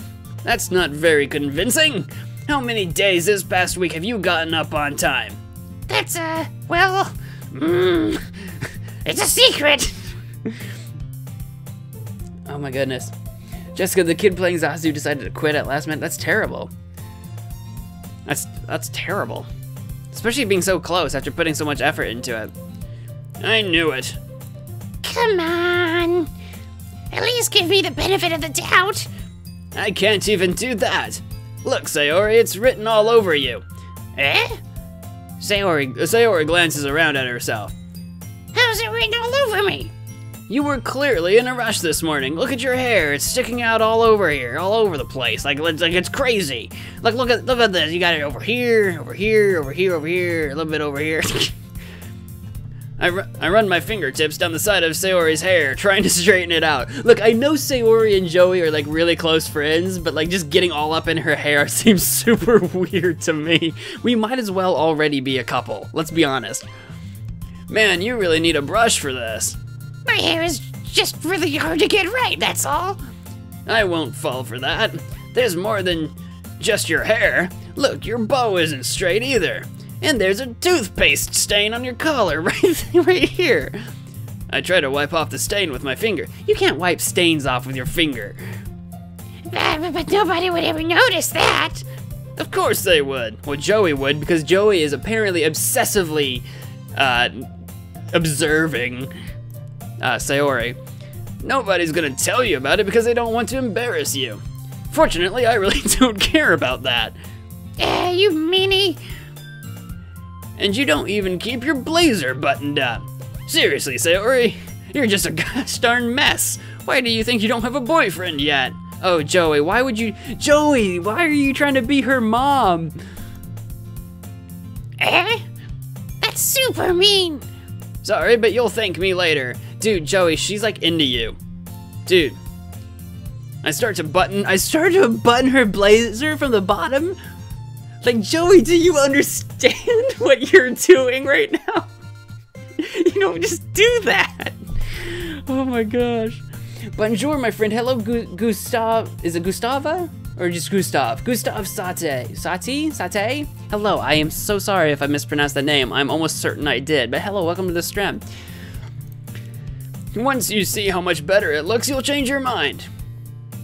That's not very convincing. How many days this past week have you gotten up on time? That's, well, it's a secret. Oh my goodness. Jessica, the kid playing Zazu decided to quit at last minute. That's terrible. That's terrible. Especially being so close after putting so much effort into it. I knew it. Come on. At least give me the benefit of the doubt. I can't even do that. Look, Sayori, it's written all over you. Eh? Sayori glances around at herself. How's it written all over me? You were clearly in a rush this morning. Look at your hair. It's sticking out all over here, all over the place. Like it's crazy. Like look at this. You got it over here, over here, over here, over here, a little bit over here. I run my fingertips down the side of Sayori's hair, trying to straighten it out. Look, I know Sayori and Joey are like really close friends, but like just getting all up in her hair seems super weird to me. We might as well already be a couple. Let's be honest. Man, you really need a brush for this. My hair is just really hard to get right, that's all. I won't fall for that. There's more than just your hair. Look, your bow isn't straight either. And there's a toothpaste stain on your collar right here. I try to wipe off the stain with my finger. You can't wipe stains off with your finger. But nobody would ever notice that. Of course they would. Well, Joey would, because Joey is apparently obsessively observing Sayori. Nobody's gonna tell you about it because they don't want to embarrass you. Fortunately, I really don't care about that. You meanie. And you don't even keep your blazer buttoned up. Seriously, Sayori, you're just a gosh darn mess. Why do you think you don't have a boyfriend yet? Oh, Joey, why would you... Joey, why are you trying to be her mom? Eh? That's super mean. Sorry, but you'll thank me later. Dude, Joey, she's like into you. Dude. I started to button her blazer from the bottom. Like, Joey, do you understand what you're doing right now? You don't just do that. Oh my gosh. Bonjour, my friend. Hello, Gustav. Is it Gustava? Or just Gustav? Gustav Sate. Sate? Hello, I am so sorry if I mispronounced that name. I'm almost certain I did. But hello, welcome to the stream. Once you see how much better it looks, you'll change your mind.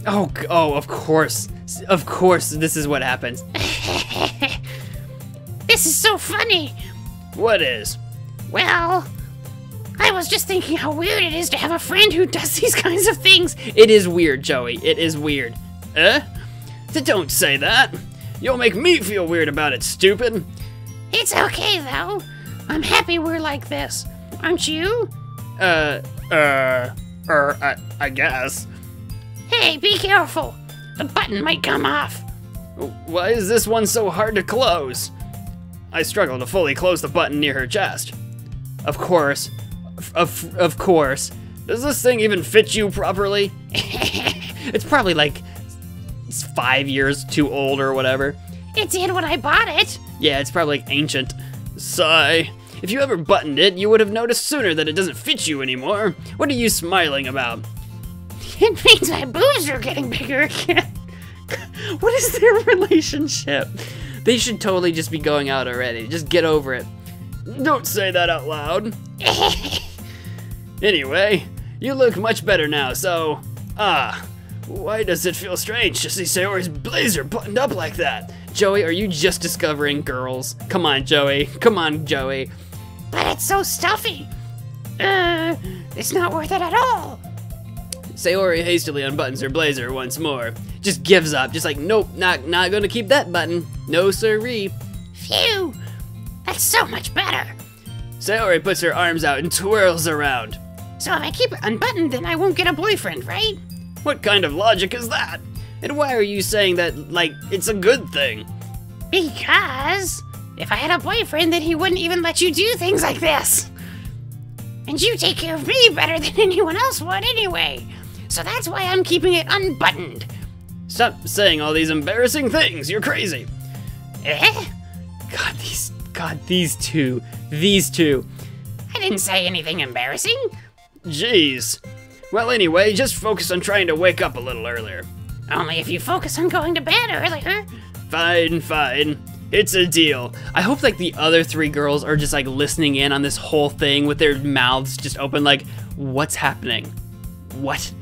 Oh, of course. Of course, this is what happens. This is so funny. What is? Well, I was just thinking how weird it is to have a friend who does these kinds of things. It is weird, Joey. It is weird. Eh? Don't say that. You'll make me feel weird about it, stupid. It's okay, though. I'm happy we're like this. Aren't you? I guess. Hey, be careful. The button might come off. Why is this one so hard to close? I struggle to fully close the button near her chest. Of course. Of course. Does this thing even fit you properly? It's probably like 5 years too old or whatever. It did when I bought it. Yeah, it's probably like ancient. Sigh. If you ever buttoned it, you would have noticed sooner that it doesn't fit you anymore. What are you smiling about? It means my boobs are getting bigger again. What is their relationship? They should totally just be going out already. Just get over it. Don't say that out loud. Anyway, you look much better now, so... why does it feel strange to see Sayori's blazer buttoned up like that? Joey, are you just discovering girls? Come on, Joey. Come on, Joey. But it's so stuffy. It's not worth it at all. Sayori hastily unbuttons her blazer once more. Just gives up. Just like, nope, not gonna keep that button. No siree. Phew. That's so much better. Sayori puts her arms out and twirls around. So if I keep it unbuttoned, then I won't get a boyfriend, right? What kind of logic is that? And why are you saying that, like, it's a good thing? Because if I had a boyfriend, then he wouldn't even let you do things like this. And you take care of me better than anyone else would anyway. So that's why I'm keeping it unbuttoned. Stop saying all these embarrassing things. You're crazy. Eh? God, these two. These two. I didn't say anything embarrassing. Jeez. Well, anyway, just focus on trying to wake up a little earlier. Only if you focus on going to bed earlier. Fine. It's a deal. I hope like the other 3 girls are just like listening in on this whole thing with their mouths just open like, what's happening? What?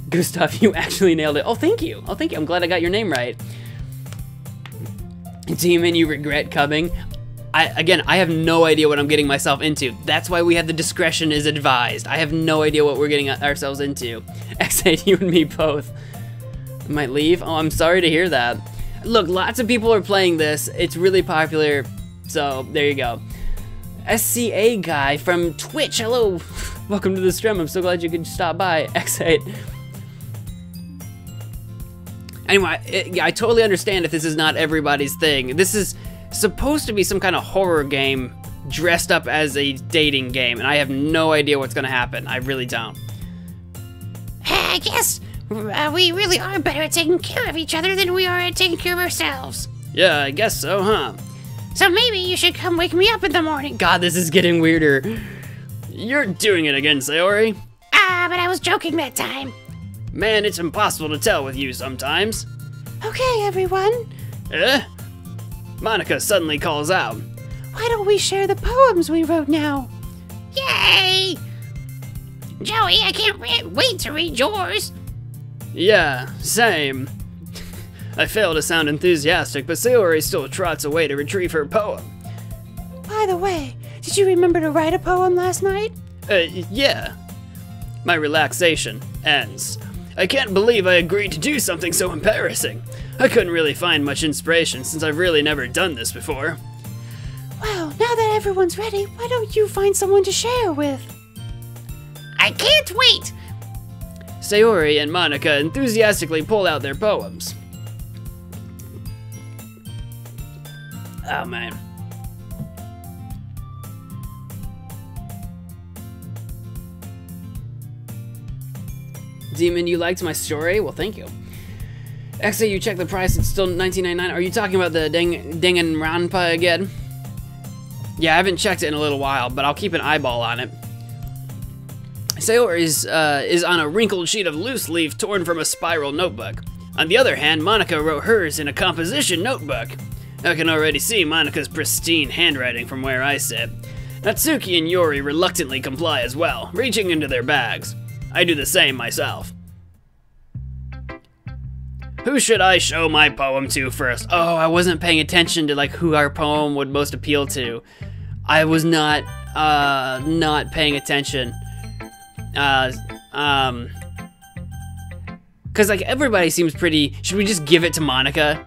Gustav, you actually nailed it. Oh, thank you. I'm glad I got your name right. Demon, you regret coming? I have no idea what I'm getting myself into. That's why we have the discretion is advised. I have no idea what we're getting ourselves into. X8, you and me both. I might leave? Oh, I'm sorry to hear that. Look, lots of people are playing this. It's really popular, so there you go. SCA guy from Twitch, hello. Welcome to the stream. I'm so glad you could stop by. X8. Anyway, I totally understand if this is not everybody's thing. This is supposed to be some kind of horror game dressed up as a dating game, and I have no idea what's gonna happen. I really don't. I guess we really are better at taking care of each other than we are at taking care of ourselves. Yeah, I guess so, huh? So maybe you should come wake me up in the morning. God, this is getting weirder. You're doing it again, Sayori. But I was joking that time. Man, it's impossible to tell with you sometimes. Okay, everyone. Eh? Monica suddenly calls out. Why don't we share the poems we wrote now? Yay! Joey, I can't wait to read yours. Yeah, same. I fail to sound enthusiastic, but Sayori still trots away to retrieve her poem. By the way, did you remember to write a poem last night? Yeah. My relaxation ends. I can't believe I agreed to do something so embarrassing. I couldn't really find much inspiration since I've really never done this before. Well, now that everyone's ready, why don't you find someone to share with? I can't wait. Sayori and Monica enthusiastically pull out their poems. Oh man. Demon, you liked my story? Well, thank you. Exa, you checked the price, it's still $19.99. Are you talking about the Danganronpa again? Yeah, I haven't checked it in a little while, but I'll keep an eyeball on it. Sayori is on a wrinkled sheet of loose leaf torn from a spiral notebook. On the other hand, Monica wrote hers in a composition notebook. I can already see Monica's pristine handwriting from where I sit. Natsuki and Yori reluctantly comply as well, reaching into their bags. I do the same myself. Who should I show my poem to first? Oh, I wasn't paying attention to like who our poem would most appeal to. I was not paying attention. Cause like everybody seems pretty. Should we just give it to Monica?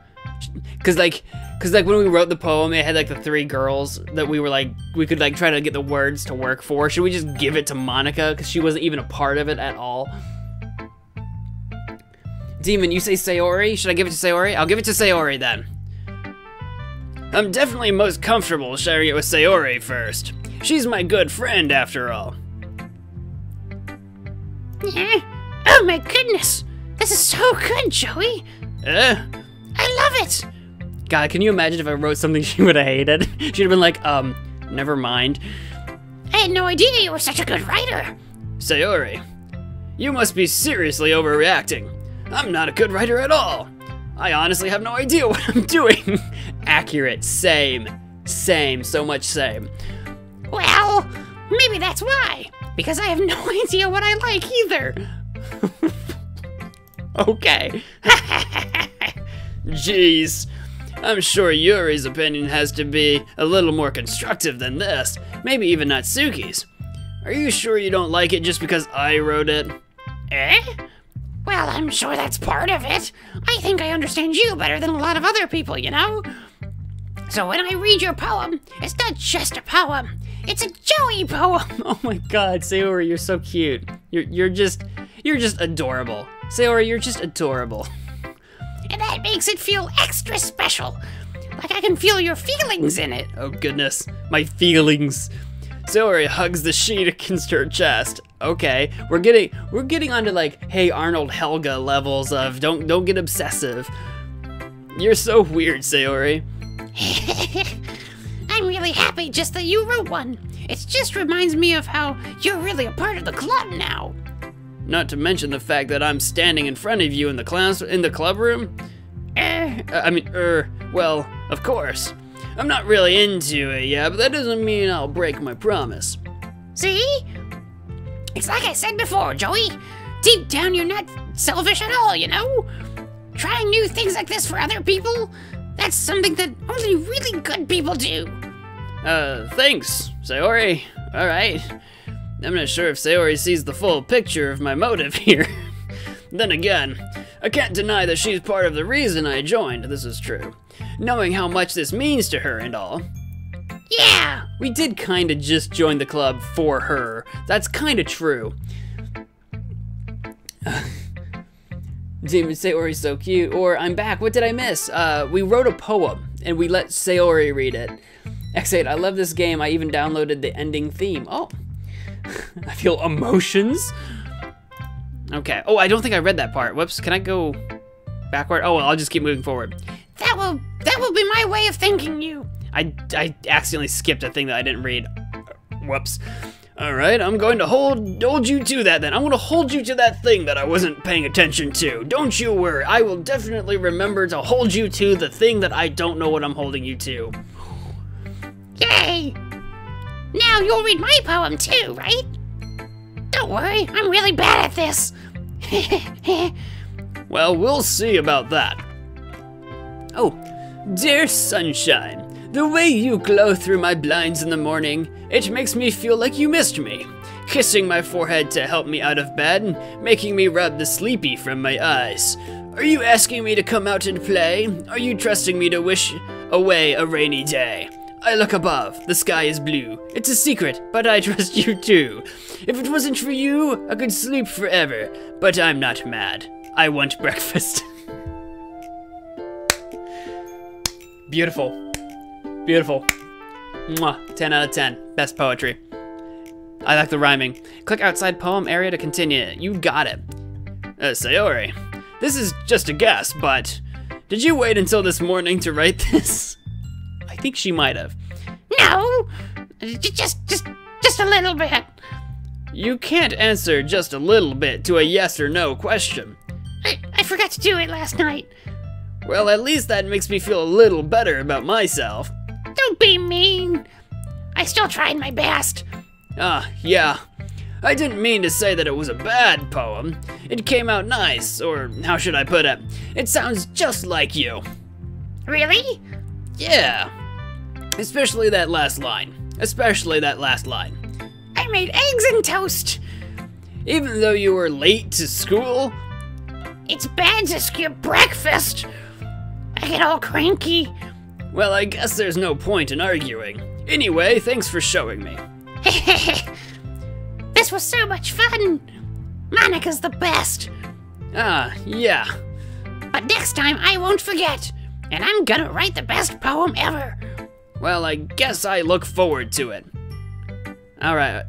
Cause like when we wrote the poem, it had like the 3 girls that we were like we could like try to get the words to work for. Should we just give it to Monica? Cause she wasn't even a part of it at all. Demon, you say Sayori? Should I give it to Sayori? I'll give it to Sayori then. I'm definitely most comfortable sharing it with Sayori first. She's my good friend after all. Oh my goodness! This is so good, Joey! I love it! God, can you imagine if I wrote something she would have hated? She'd have been like, never mind. I had no idea you were such a good writer! Sayori, you must be seriously overreacting. I'm not a good writer at all. I honestly have no idea what I'm doing. Accurate, same, so much same. Well, maybe that's why. Because I have no idea what I like either. Okay. Jeez. I'm sure Yuri's opinion has to be a little more constructive than this. Maybe even Natsuki's. Are you sure you don't like it just because I wrote it? Eh? Well, I'm sure that's part of it. I think I understand you better than a lot of other people, you know? So when I read your poem, it's not just a poem. It's a Joey poem. Oh my God, Sayori, you're so cute. You're just adorable. Sayori, you're just adorable. And that makes it feel extra special. Like I can feel your feelings in it. Oh goodness, my feelings. Sayori hugs the sheet against her chest. Okay, we're getting onto like, hey Arnold Helga levels of don't get obsessive. You're so weird, Sayori. I'm really happy just that you wrote one. It just reminds me of how you're really a part of the club now. Not to mention the fact that I'm standing in front of you in the club room. Well, of course. I'm not really into it yet, but that doesn't mean I'll break my promise. See? It's like I said before, Joey. Deep down, you're not selfish at all, you know? Trying new things like this for other people, that's something that only really good people do. Thanks, Sayori. Alright. I'm not sure if Sayori sees the full picture of my motive here. Then again, I can't deny that she's part of the reason I joined, this is true. Knowing how much this means to her and all. Yeah! We did kinda just join the club for her. That's kinda true. Demon Sayori's so cute. Or, I'm back, what did I miss? We wrote a poem, and we let Sayori read it. X8, I love this game, I even downloaded the ending theme. Oh. I feel emotions. Okay, oh, I don't think I read that part. Whoops, can I go backward? Oh, well, I'll just keep moving forward. That will be my way of thanking you. I accidentally skipped a thing that I didn't read. Whoops. Alright, I'm going to hold you to that then. I'm going to hold you to that thing that I wasn't paying attention to. Don't you worry, I will definitely remember to hold you to the thing that I don't know what I'm holding you to. Yay! Now you'll read my poem too, right? Don't worry, I'm really bad at this. Well, we'll see about that. Oh, dear sunshine, the way you glow through my blinds in the morning, it makes me feel like you missed me. Kissing my forehead to help me out of bed and making me rub the sleepy from my eyes. Are you asking me to come out and play? Are you trusting me to wish away a rainy day? I look above. The sky is blue. It's a secret, but I trust you too. If it wasn't for you, I could sleep forever. But I'm not mad. I want breakfast. Beautiful. Beautiful. Mwah. 10 out of 10. Best poetry. I like the rhyming. Click outside poem area to continue. You got it. Sayori, this is just a guess, but did you wait until this morning to write this? I think she might have. No, just a little bit. You can't answer just a little bit to a yes or no question. I forgot to do it last night. Well, at least that makes me feel a little better about myself. Don't be mean. I still tried my best. Yeah. I didn't mean to say that it was a bad poem. It came out nice, or how should I put it? It sounds just like you. Really? Yeah. Especially that last line. I made eggs and toast. Even though you were late to school? It's bad to skip breakfast. I get all cranky. Well, I guess there's no point in arguing. Anyway, thanks for showing me. This was so much fun. Monica's the best. Yeah. But next time I won't forget. And I'm gonna write the best poem ever. Well, I guess I look forward to it. Alright.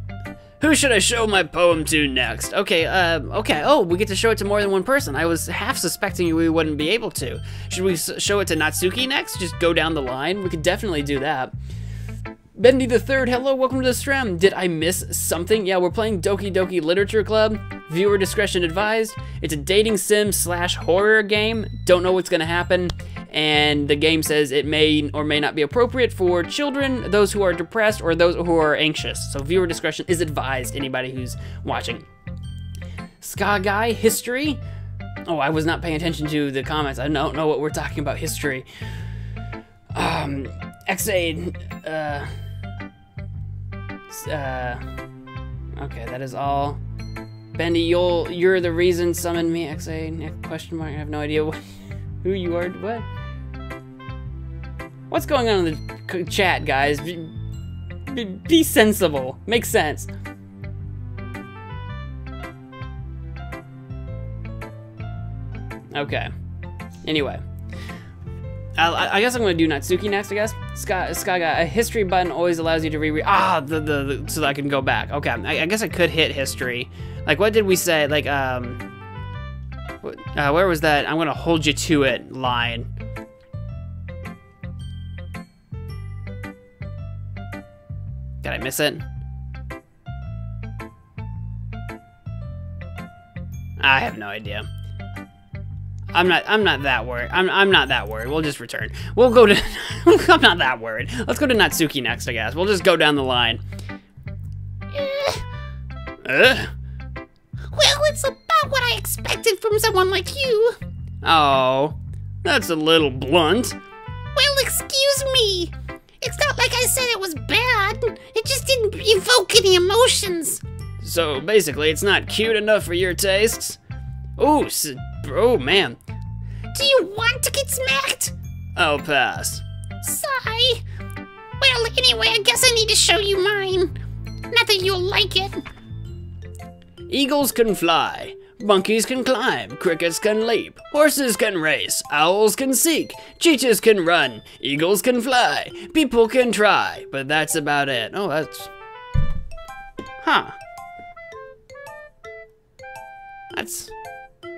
Who should I show my poem to next? Okay. Oh, we get to show it to more than one person. I was half suspecting we wouldn't be able to. Should we show it to Natsuki next? Just go down the line? We could definitely do that. Bendy the Third, hello, welcome to the stream. Did I miss something? Yeah, we're playing Doki Doki Literature Club. Viewer discretion advised. It's a dating sim / horror game. Don't know what's gonna happen. And the game says it may or may not be appropriate for children, those who are depressed, or those who are anxious. So viewer discretion is advised, anybody who's watching. Ska Guy, history. Oh, I was not paying attention to the comments. I don't know what we're talking about, history. XA, okay, that is all. Bendy, you're the reason summoned me, XA, question mark, I have no idea who you are, what? What's going on in the chat, guys? Be sensible, make sense. Okay, anyway. I guess I'm gonna do Natsuki next, I guess. Sky Guy, a history button always allows you to reread. So that I can go back. Okay, I guess I could hit history. Like, what did we say? Like, where was that? I'm gonna hold you to it line. Did I miss it? I have no idea. I'm not that worried. I'm not that worried. We'll just return. We'll go to I'm not that worried. Let's go to Natsuki next, I guess. We'll just go down the line. Well, it's about what I expected from someone like you. Oh, that's a little blunt. Well, excuse me. It's not like I said it was bad. It just didn't evoke any emotions. So basically, it's not cute enough for your tastes? Ooh, oh man. Do you want to get smacked? I'll pass. Sigh. Well, anyway, I guess I need to show you mine. Not that you'll like it. Eagles can fly, monkeys can climb, crickets can leap, horses can race, owls can seek, cheetahs can run, eagles can fly, people can try, but that's about it. Oh, that's... Huh. That's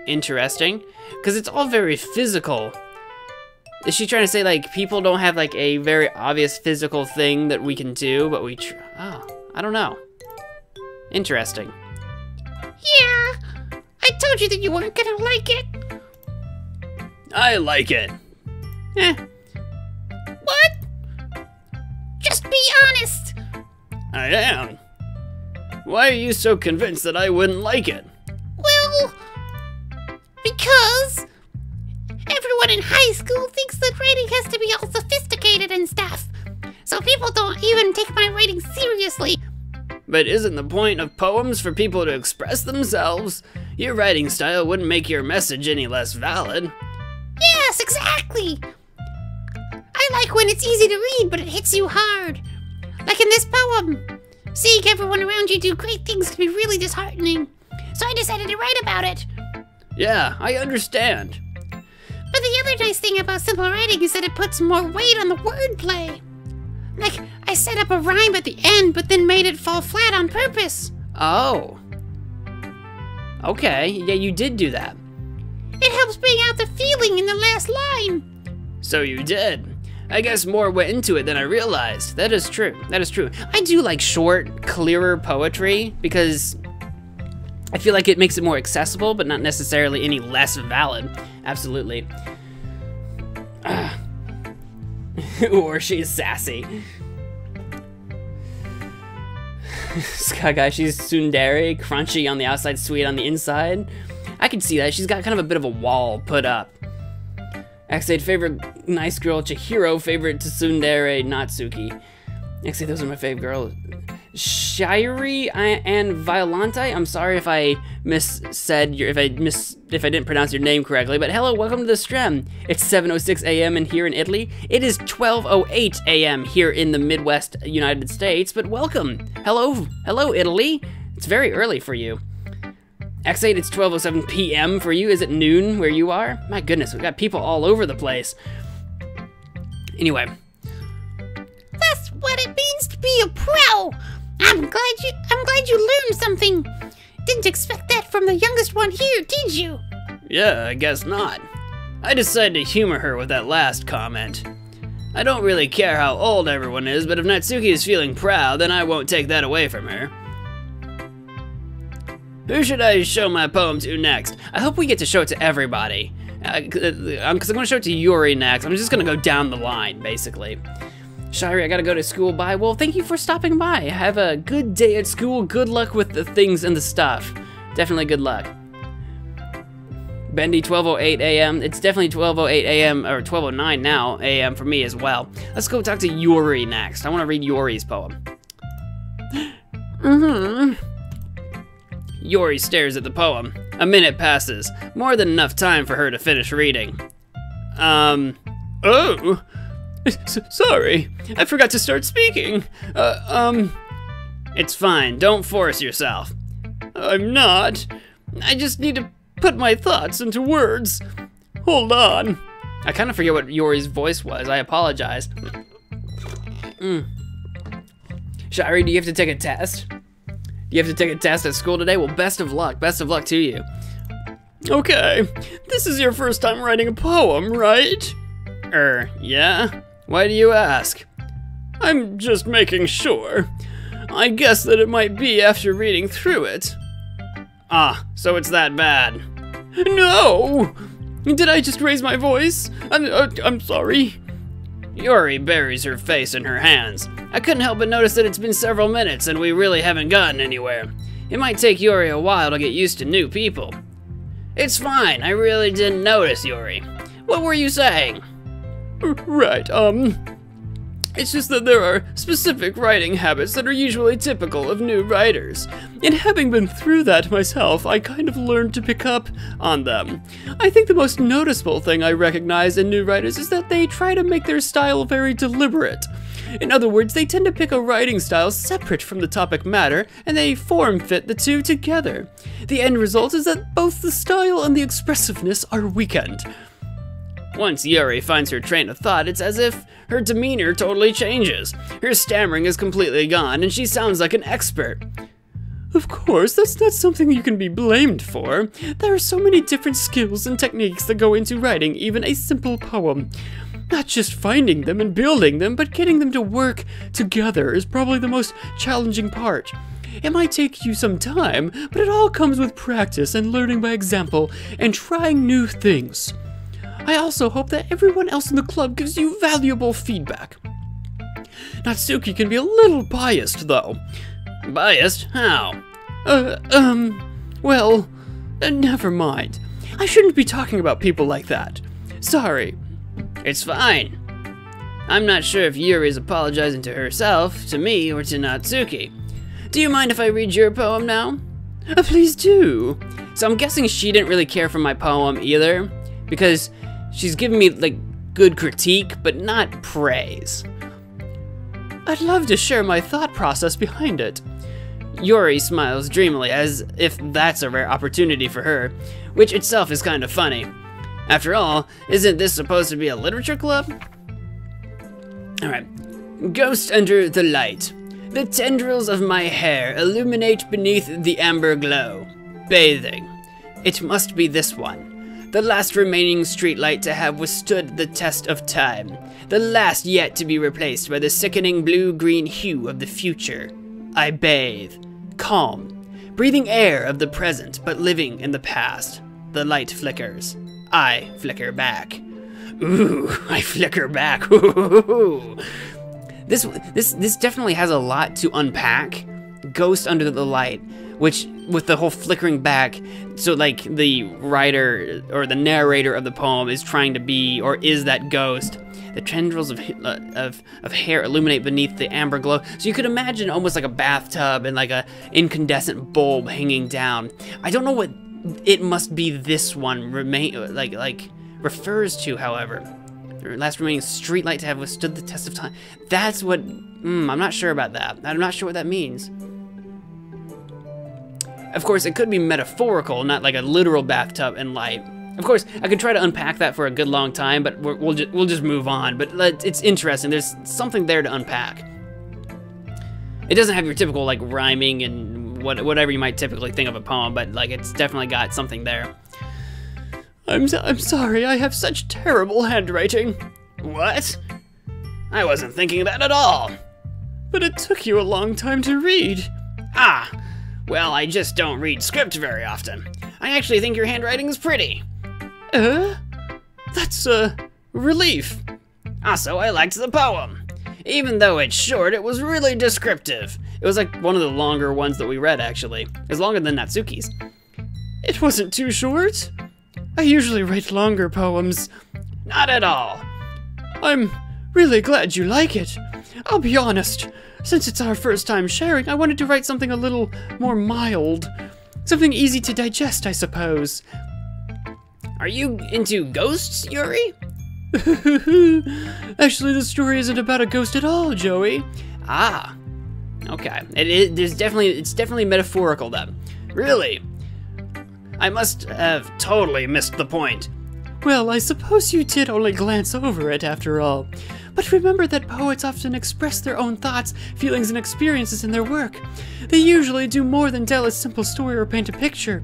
interesting, because it's all very physical. Is she trying to say, like, people don't have, like, a very obvious physical thing that we can do, but we oh, I don't know. Interesting. Yeah, I told you that you weren't gonna like it. I like it. What? Just be honest. I am. Why are you so convinced that I wouldn't like it? Well, because everyone in high school thinks that writing has to be all sophisticated and stuff. So people don't even take my writing seriously. But isn't the point of poems for people to express themselves? Your writing style wouldn't make your message any less valid. Yes, exactly. I like when it's easy to read, but it hits you hard. Like in this poem. Seeing everyone around you do great things can be really disheartening. So I decided to write about it. Yeah, I understand. But the other nice thing about simple writing is that it puts more weight on the wordplay. Like, I set up a rhyme at the end, but then made it fall flat on purpose. Oh. Okay, yeah, you did do that. It helps bring out the feeling in the last line. So you did. I guess more went into it than I realized. That is true. That is true. I do like short, clearer poetry because I feel like it makes it more accessible, but not necessarily any less valid. Absolutely. Or she's sassy. Sky guy, she's tsundere, crunchy on the outside, sweet on the inside. I can see that. She's got kind of a bit of a wall put up. X8 favorite nice girl, Chihiro favorite tsundere, Natsuki. X8, those are my fave girls. Shiri and Violante. I'm sorry if I missaid your, if I didn't pronounce your name correctly, but hello, welcome to the stream. It's 7:06 a.m. in here in Italy. It is 12:08 a.m. here in the Midwest United States, but welcome. Hello Italy. It's very early for you. X8, it's 12:07 p.m. for you. Is it noon where you are? My goodness, we've got people all over the place. Anyway. That's what it means to be a pro. I'm glad you learned something. Didn't expect that from the youngest one here, did you? Yeah, I guess not. I decided to humor her with that last comment. I don't really care how old everyone is, but if Natsuki is feeling proud, then I won't take that away from her. Who should I show my poem to next? I hope we get to show it to everybody. Because I'm going to show it to Yuri next. I'm just going to go down the line, basically. Shiri, I gotta go to school. Bye. Well, thank you for stopping by. Have a good day at school. Good luck with the things and the stuff. Definitely good luck. Bendy, 12:08 a.m. It's definitely 12:08 a.m. or 12:09 now a.m. for me as well. Let's go talk to Yuri next. I want to read Yuri's poem. Yuri stares at the poem. A minute passes. More than enough time for her to finish reading. Oh. Sorry, I forgot to start speaking. It's fine, don't force yourself. I'm not. I just need to put my thoughts into words. Hold on. I kind of forget what Yuri's voice was, I apologize. Shiri, do you have to take a test? Do you have to take a test at school today? Well, best of luck to you. Okay, this is your first time writing a poem, right? Yeah? Why do you ask? I'm just making sure. I guess that it might be after reading through it. Ah, so it's that bad. No! Did I just raise my voice? I'm sorry. Yuri buries her face in her hands. I couldn't help but notice that it's been several minutes and we really haven't gotten anywhere. It might take Yuri a while to get used to new people. It's fine, I really didn't notice, Yuri. What were you saying? Right, it's just that there are specific writing habits that are usually typical of new writers. And having been through that myself, I kind of learned to pick up on them. I think the most noticeable thing I recognize in new writers is that they try to make their style very deliberate. In other words, they tend to pick a writing style separate from the topic matter, and they form-fit the two together. The end result is that both the style and the expressiveness are weakened. Once Yuri finds her train of thought, it's as if her demeanor totally changes. Her stammering is completely gone, and she sounds like an expert. Of course, that's not something you can be blamed for. There are so many different skills and techniques that go into writing even a simple poem. Not just finding them and building them, but getting them to work together is probably the most challenging part. It might take you some time, but it all comes with practice and learning by example and trying new things. I also hope that everyone else in the club gives you valuable feedback. Natsuki can be a little biased, though. Biased? How? Well, never mind. I shouldn't be talking about people like that. Sorry. It's fine. I'm not sure if Yuri is apologizing to herself, to me, or to Natsuki. Do you mind if I read your poem now? Please do. So I'm guessing she didn't really care for my poem either, because she's giving me, like, good critique, but not praise. I'd love to share my thought process behind it. Yuri smiles dreamily, as if that's a rare opportunity for her, which itself is kind of funny. After all, isn't this supposed to be a literature club? Alright. Ghost under the light. The tendrils of my hair illuminate beneath the amber glow. Bathing. It must be this one. The last remaining streetlight to have withstood the test of time. The last yet to be replaced by the sickening blue-green hue of the future. I bathe. Calm. Breathing air of the present, but living in the past. The light flickers. I flicker back. Ooh, I flicker back. Ooh. This definitely has a lot to unpack. Ghost under the light, which with the whole flickering back, so like the writer or the narrator of the poem is trying to be, or is that ghost. The tendrils of hair illuminate beneath the amber glow. So you could imagine almost like a bathtub and like a incandescent bulb hanging down. I don't know what it must be this one refers to, however. The last remaining streetlight to have withstood the test of time. That's what, I'm not sure about that. I'm not sure what that means. Of course, it could be metaphorical, not like a literal bathtub and light. Of course, I could try to unpack that for a good long time, but we'll just move on. But it's interesting. There's something there to unpack. It doesn't have your typical like rhyming and whatever you might typically think of a poem, but like it's definitely got something there. I'm sorry, I have such terrible handwriting. What? I wasn't thinking that at all. But it took you a long time to read. Ah, well, I just don't read script very often. I actually think your handwriting is pretty. That's a relief. Also, I liked the poem. Even though it's short, it was really descriptive. It was like one of the longer ones that we read, actually. It was longer than Natsuki's. It wasn't too short. I usually write longer poems. Not at all. I'm really glad you like it. I'll be honest, since it's our first time sharing, I wanted to write something a little more mild. Something easy to digest, I suppose. Are you into ghosts, Yuri? Actually, the story isn't about a ghost at all, Joey. Ah, okay. It's definitely metaphorical then. Really? I must have totally missed the point. Well, I suppose you did only glance over it after all. But remember that poets often express their own thoughts, feelings, and experiences in their work. They usually do more than tell a simple story or paint a picture.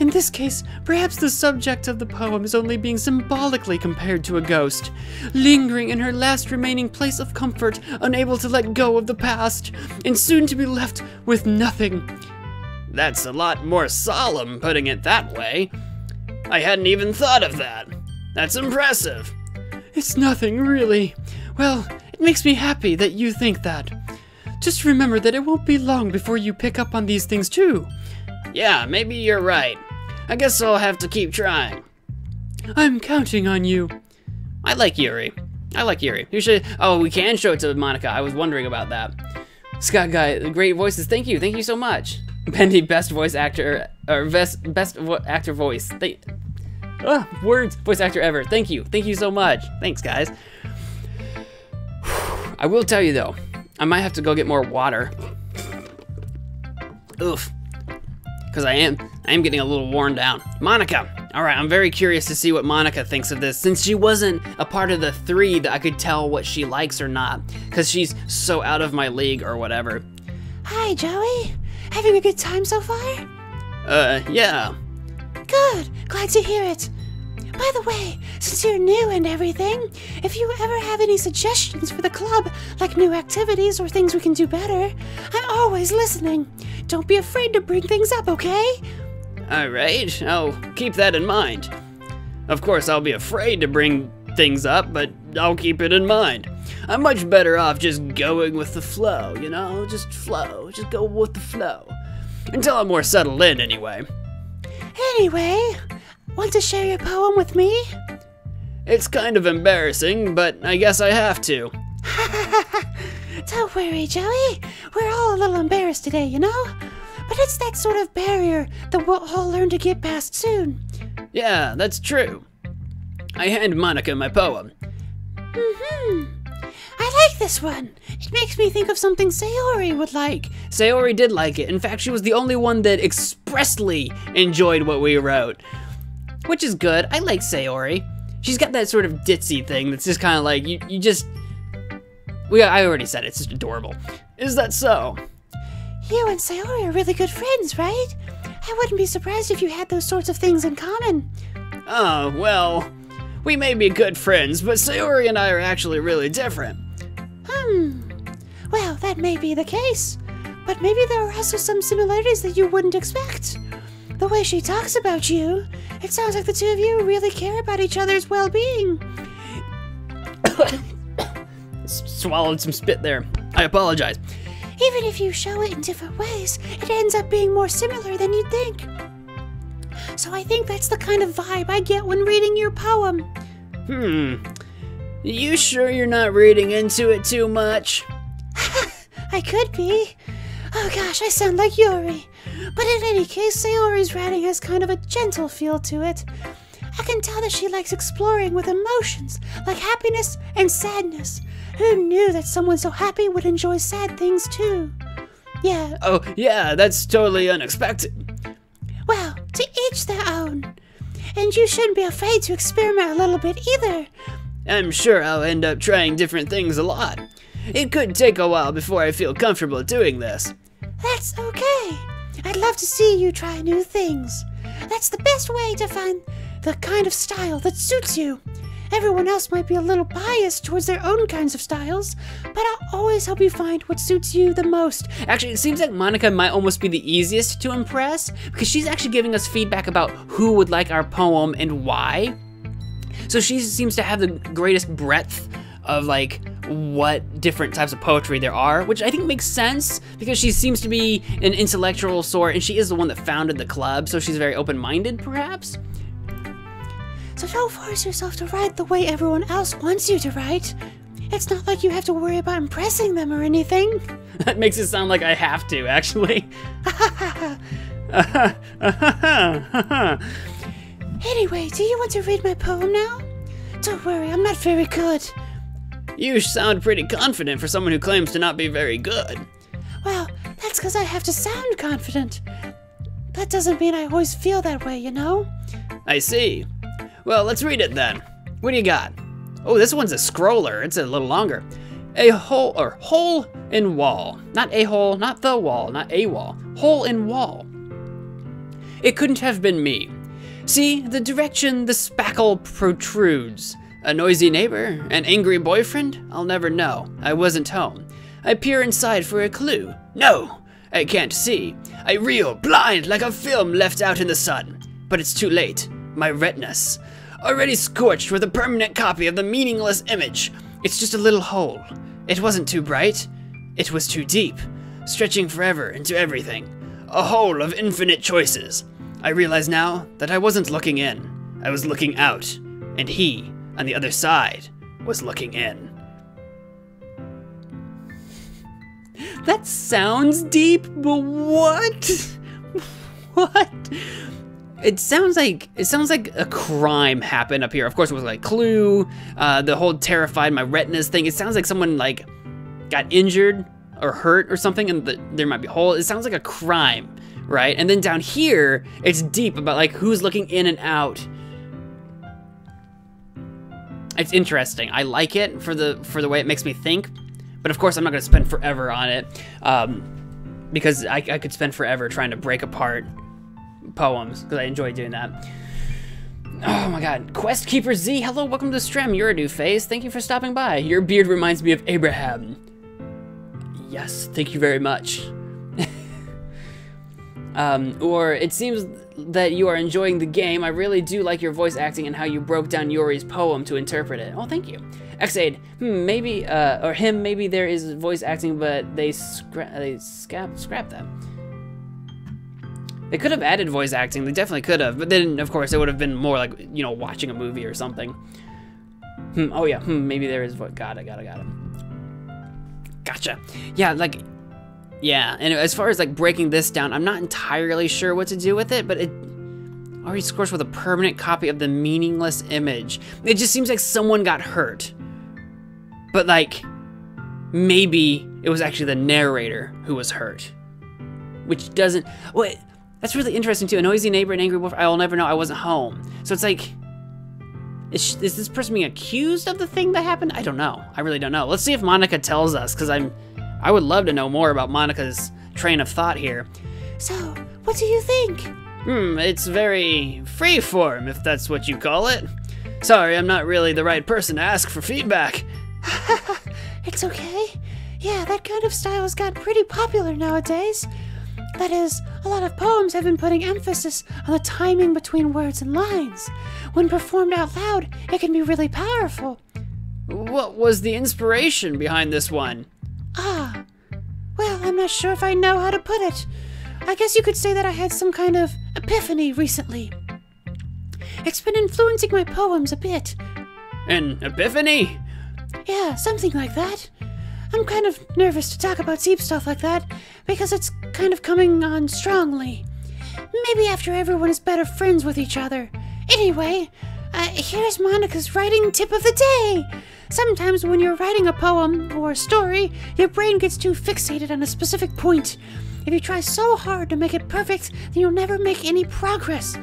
In this case, perhaps the subject of the poem is only being symbolically compared to a ghost, lingering in her last remaining place of comfort, unable to let go of the past, and soon to be left with nothing. That's a lot more solemn, putting it that way. I hadn't even thought of that. That's impressive. It's nothing, really. Well, it makes me happy that you think that. Just remember that it won't be long before you pick up on these things too. Yeah, maybe you're right. I guess I'll have to keep trying. I'm counting on you. I like Yuri. You should, we can show it to Monica. I was wondering about that. Scott Guy, great voices. Thank you so much. Bendy, best voice actor, or best actor voice. Voice actor ever. Thank you so much. Thanks, guys. I will tell you though, I might have to go get more water. Oof, because I am getting a little worn down. Monica. All right, I'm very curious to see what Monica thinks of this, since she wasn't a part of the three that I could tell what she likes or not, because she's so out of my league or whatever. Hi, Joey. Having a good time so far? Yeah. Good. Glad to hear it. By the way, since you're new and everything, if you ever have any suggestions for the club, like new activities or things we can do better, I'm always listening. Don't be afraid to bring things up, okay? Alright, I'll keep that in mind. Of course, I'll be afraid to bring things up, but I'll keep it in mind. I'm much better off just going with the flow, you know? Just flow. Just go with the flow. Until I'm more settled in, anyway. Anyway, want to share your poem with me? It's kind of embarrassing, but I guess I have to. Don't worry, Joey. We're all a little embarrassed today, you know? But it's that sort of barrier that we'll all learn to get past soon. Yeah, that's true. I hand Monica my poem. I like this one. It makes me think of something Sayori would like. Sayori did like it. In fact, she was the only one that expressly enjoyed what we wrote. Which is good. I like Sayori. She's got that sort of ditzy thing that's just kind of like, you just... I already said it, it's just adorable. Is that so? You and Sayori are really good friends, right? I wouldn't be surprised if you had those sorts of things in common. Oh, well, we may be good friends, but Sayori and I are actually really different. Well, that may be the case. But maybe there are also some similarities that you wouldn't expect. The way she talks about you, it sounds like the two of you really care about each other's well-being. Swallowed some spit there. I apologize. Even if you show it in different ways, it ends up being more similar than you'd think. So I think that's the kind of vibe I get when reading your poem. You sure you're not reading into it too much? I could be. Oh gosh, I sound like Yuri. But in any case, Sayori's writing has kind of a gentle feel to it. I can tell that she likes exploring with emotions, like happiness and sadness. Who knew that someone so happy would enjoy sad things too? Yeah. Oh, yeah, that's totally unexpected. Well, to each their own. And you shouldn't be afraid to experiment a little bit either. I'm sure I'll end up trying different things a lot. It could take a while before I feel comfortable doing this. That's okay. I'd love to see you try new things. That's the best way to find the kind of style that suits you. Everyone else might be a little biased towards their own kinds of styles, but I'll always help you find what suits you the most. Actually, it seems like Monica might almost be the easiest to impress, because she's actually giving us feedback about who would like our poem and why. So she seems to have the greatest breadth of like what different types of poetry there are, which I think makes sense because she seems to be an intellectual sort and she is the one that founded the club, so she's very open-minded perhaps. So don't force yourself to write the way everyone else wants you to write. It's not like you have to worry about impressing them or anything. That makes it sound like I have to, actually. Anyway, do you want to read my poem now? Don't worry, I'm not very good. You sound pretty confident for someone who claims to not be very good. Well, that's because I have to sound confident. That doesn't mean I always feel that way, you know? I see. Well, let's read it then. What do you got? Oh, this one's a scroller. It's a little longer. A hole in wall. Not a hole, not the wall, not a wall. Hole in wall. It couldn't have been me. See, the direction the spackle protrudes. A noisy neighbor? An angry boyfriend? I'll never know. I wasn't home. I peer inside for a clue. No, I can't see. I reel, blind, like a film left out in the sun. But it's too late. My retinas. Already scorched with a permanent copy of the meaningless image. It's just a little hole. It wasn't too bright. It was too deep, stretching forever into everything. A hole of infinite choices. I realize now that I wasn't looking in. I was looking out, and he, on the other side, was looking in. That sounds deep, but what? What? It sounds like a crime happened up here. Of course, it was like Clue, the whole terrified my retinas thing. It sounds like someone like got injured or hurt or something, and there might be a hole. It sounds like a crime, right? And then down here, it's deep about like who's looking in and out. It's interesting. I like it for the way it makes me think, but of course I'm not gonna spend forever on it because I could spend forever trying to break apart poems because I enjoy doing that. Oh my god. Quest Keeper Z, hello, welcome to the stream. You're a new face. Thank you for stopping by. Your beard reminds me of Abraham. Yes, thank you very much. Or it seems that you are enjoying the game. I really do like your voice acting and how you broke down Yuri's poem to interpret it. Oh, thank you. Xaid, maybe, or him, maybe there is voice acting, but they scrapped that. They could have added voice acting, they definitely could have, but then, of course, it would have been more like, you know, watching a movie or something. Oh yeah, maybe there is voice, got it. Gotcha. Yeah, like, yeah, and as far as like breaking this down, I'm not entirely sure what to do with it, but it already scores with a permanent copy of the meaningless image. It just seems like someone got hurt, but like, maybe it was actually the narrator who was hurt. Which doesn't, wait, that's really interesting too. A noisy neighbor and angry wolf, I will never know, I wasn't home. So it's like, is this person being accused of the thing that happened? I don't know, I really don't know. Let's see if Monica tells us, because I would love to know more about Monica's train of thought here. So, what do you think? It's very freeform, if that's what you call it. Sorry, I'm not really the right person to ask for feedback. It's okay. Yeah, that kind of style has gotten pretty popular nowadays. That is, a lot of poems have been putting emphasis on the timing between words and lines. When performed out loud, it can be really powerful. What was the inspiration behind this one? Ah, well, I'm not sure if I know how to put it. I guess you could say that I had some kind of epiphany recently. It's been influencing my poems a bit. An epiphany? Yeah, something like that. I'm kind of nervous to talk about deep stuff like that, because it's kind of coming on strongly. Maybe after everyone is better friends with each other. Anyway, here's Monica's writing tip of the day. Sometimes when you're writing a poem or a story, your brain gets too fixated on a specific point. If you try so hard to make it perfect, then you'll never make any progress.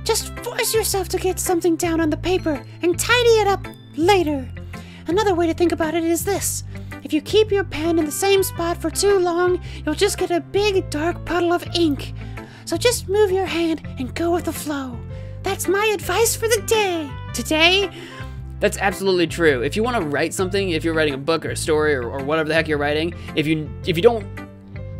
Just force yourself to get something down on the paper and tidy it up later. Another way to think about it is this. If you keep your pen in the same spot for too long, you'll just get a big dark puddle of ink. So just move your hand and go with the flow. That's my advice for the day. Today, That's absolutely true. If you want to write something, if you're writing a book or a story or whatever the heck you're writing, if you don't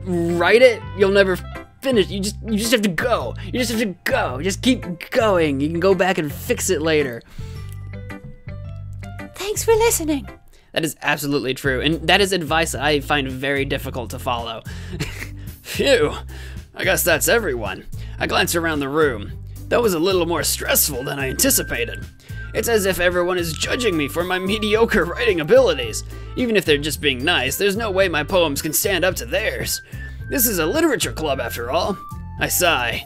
write it, you'll never finish. You just have to go. You just have to go. Just keep going. You can go back and fix it later. thanks for listening. That is absolutely true, and that is advice that I find very difficult to follow. Phew, I guess that's everyone. I glanced around the room. That was a little more stressful than I anticipated. It's as if everyone is judging me for my mediocre writing abilities. Even if they're just being nice, there's no way my poems can stand up to theirs. This is a literature club after all. I sigh.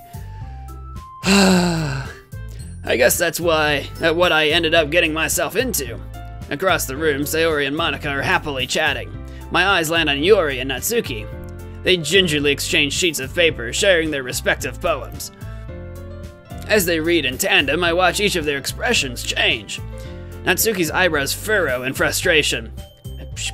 I guess that's what I ended up getting myself into. Across the room, Sayori and Monica are happily chatting. My eyes land on Yuri and Natsuki. They gingerly exchange sheets of paper, sharing their respective poems. As they read in tandem, I watch each of their expressions change. Natsuki's eyebrows furrow in frustration.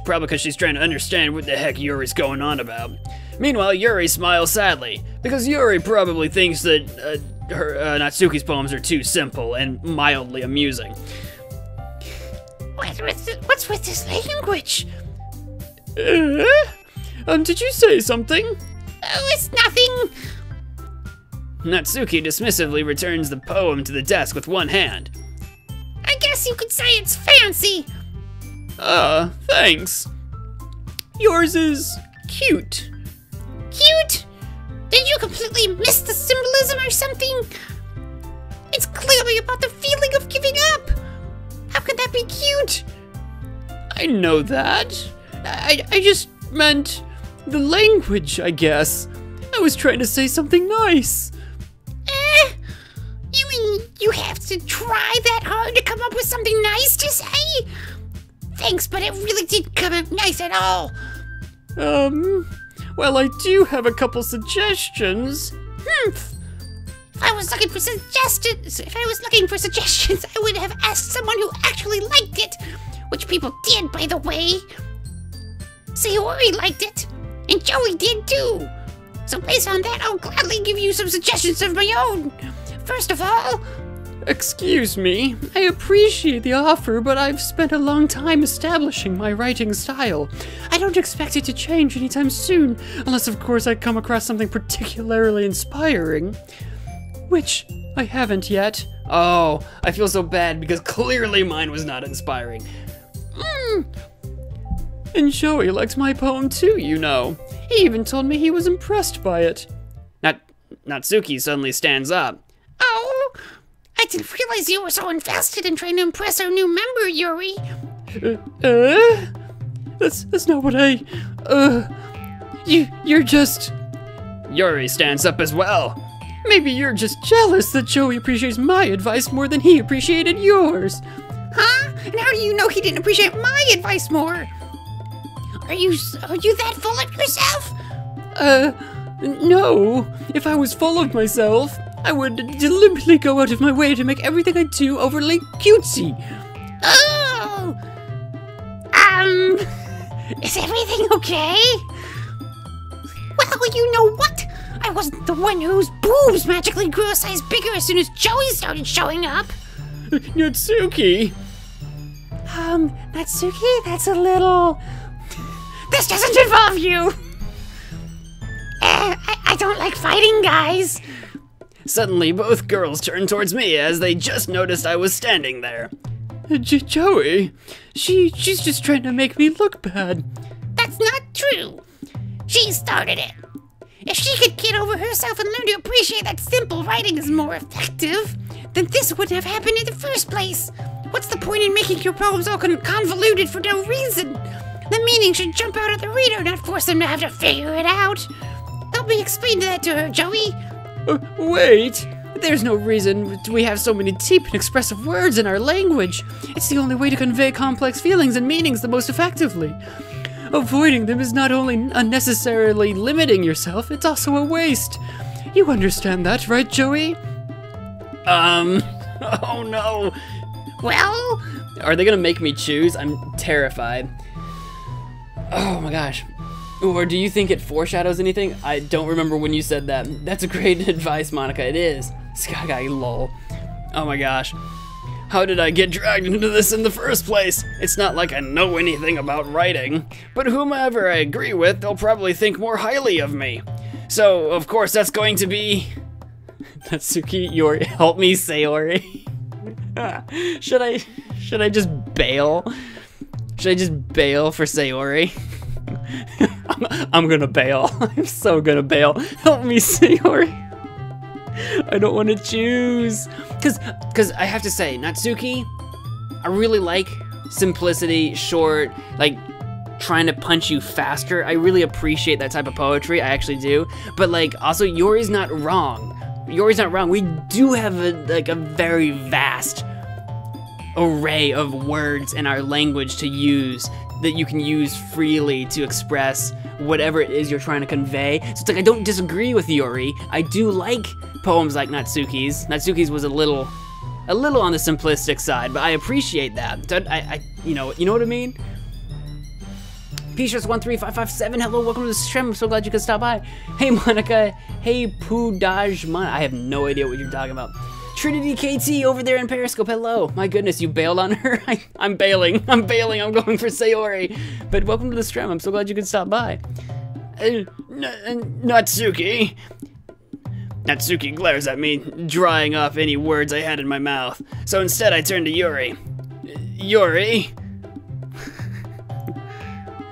Probably because she's trying to understand what the heck Yuri's going on about. Meanwhile, Yuri smiles sadly, because Yuri probably thinks that Natsuki's poems are too simple and mildly amusing. What's with this language? Did you say something? Oh, it's nothing. Natsuki dismissively returns the poem to the desk with one hand. I guess you could say it's fancy. Thanks. Yours is cute. Cute? Did you completely miss the symbolism or something? It's clearly about the feeling of giving up. How could that be cute? I know that. I just meant the language, I guess. I was trying to say something nice. You mean you have to try that hard to come up with something nice to say? Thanks, but it really didn't come out nice at all. Well, I do have a couple suggestions. If I was looking for suggestions, I would have asked someone who actually liked it, which people did, by the way. Sayori liked it, and Joey did too. So based on that, I'll gladly give you some suggestions of my own. First of all... Excuse me, I appreciate the offer, but I've spent a long time establishing my writing style. I don't expect it to change anytime soon, unless of course I come across something particularly inspiring. Which I haven't yet. Oh, I feel so bad because clearly mine was not inspiring. And Joey liked my poem too, you know. He even told me he was impressed by it. Natsuki suddenly stands up. Oh, I didn't realize you were so invested in trying to impress our new member, Yuri. That's not what I... You're just... Yuri stands up as well. Maybe you're just jealous that Joey appreciates my advice more than he appreciated yours. Huh? And how do you know he didn't appreciate my advice more? Are you that full of yourself? No. If I was full of myself, I would deliberately go out of my way to make everything I do overly cutesy. Oh! Is everything okay? Well, you know what? I wasn't the one whose boobs magically grew a size bigger as soon as Joey started showing up. Natsuki! Natsuki, that's a little... This doesn't involve you! I don't like fighting, guys. Suddenly, both girls turned towards me as they just noticed I was standing there. Joey, she's just trying to make me look bad. That's not true. She started it. If she could get over herself and learn to appreciate that simple writing is more effective, then this wouldn't have happened in the first place. What's the point in making your poems all convoluted for no reason? The meaning should jump out at the reader, not force them to have to figure it out. Help me explain that to her, Joey. Wait! There's no reason we have so many deep and expressive words in our language. It's the only way to convey complex feelings and meanings the most effectively. Avoiding them is not only unnecessarily limiting yourself, it's also a waste. You understand that, right, Joey? Oh no. Well? Are they gonna make me choose? I'm terrified. Oh my gosh. Or do you think it foreshadows anything? I don't remember when you said that. That's a great advice, Monica. It is. Sky lol. Oh my gosh. How did I get dragged into this in the first place? It's not like I know anything about writing, but whomever I agree with, they'll probably think more highly of me. So, of course, that's going to be... Natsuki, Yori, help me, Sayori. Should I just bail? Should I just bail for Sayori? I'm gonna bail. I'm so gonna bail. Help me, Sayori. I don't want to choose. Cause I have to say, Natsuki, I really like simplicity, short, like trying to punch you faster. I really appreciate that type of poetry. I actually do. But like, also, Yori's not wrong. Yori's not wrong. We do have a very vast array of words in our language to use that you can use freely to express whatever it is you're trying to convey. So it's like I don't disagree with Yori. I do like poems like Natsuki's. Natsuki's was a little on the simplistic side, but I appreciate that. So you know what I mean? P-Shirts13557, hello, welcome to the stream. I'm so glad you could stop by. Hey Monica, hey Pudajman. I have no idea what you're talking about. Trinity KT over there in Periscope, hello. My goodness, you bailed on her? I'm bailing, I'm going for Sayori. But welcome to the stream, I'm so glad you could stop by. Natsuki. Natsuki glares at me, drying off any words I had in my mouth. So instead I turn to Yori. Yori?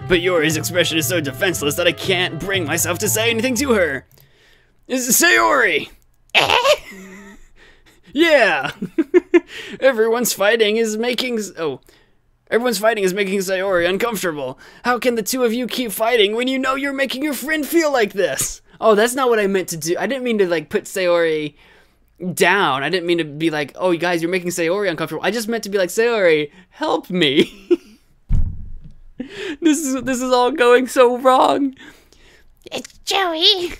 But Yori's expression is so defenseless that I can't bring myself to say anything to her. Sayori! Yeah! Everyone's fighting is making Sayori uncomfortable. How can the two of you keep fighting when you know you're making your friend feel like this? Oh, that's not what I meant to do. I didn't mean to like put Sayori down. I didn't mean to be like, oh, you guys, you're making Sayori uncomfortable. I just meant to be like, Sayori, help me. This is all going so wrong. It's Joey.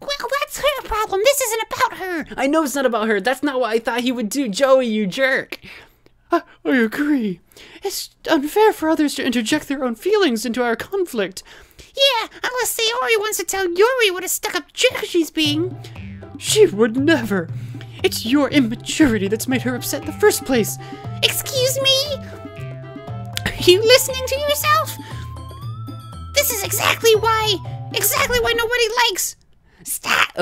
Well, that's her problem. This isn't about her. I know it's not about her. That's not what I thought he would do. Joey, you jerk. I agree. It's unfair for others to interject their own feelings into our conflict. Yeah, unless Sayori wants to tell Yori what a stuck-up jerk she's being. She would never. It's your immaturity that's made her upset in the first place. Excuse me? Are you listening to yourself? This is exactly why nobody likes... Stop!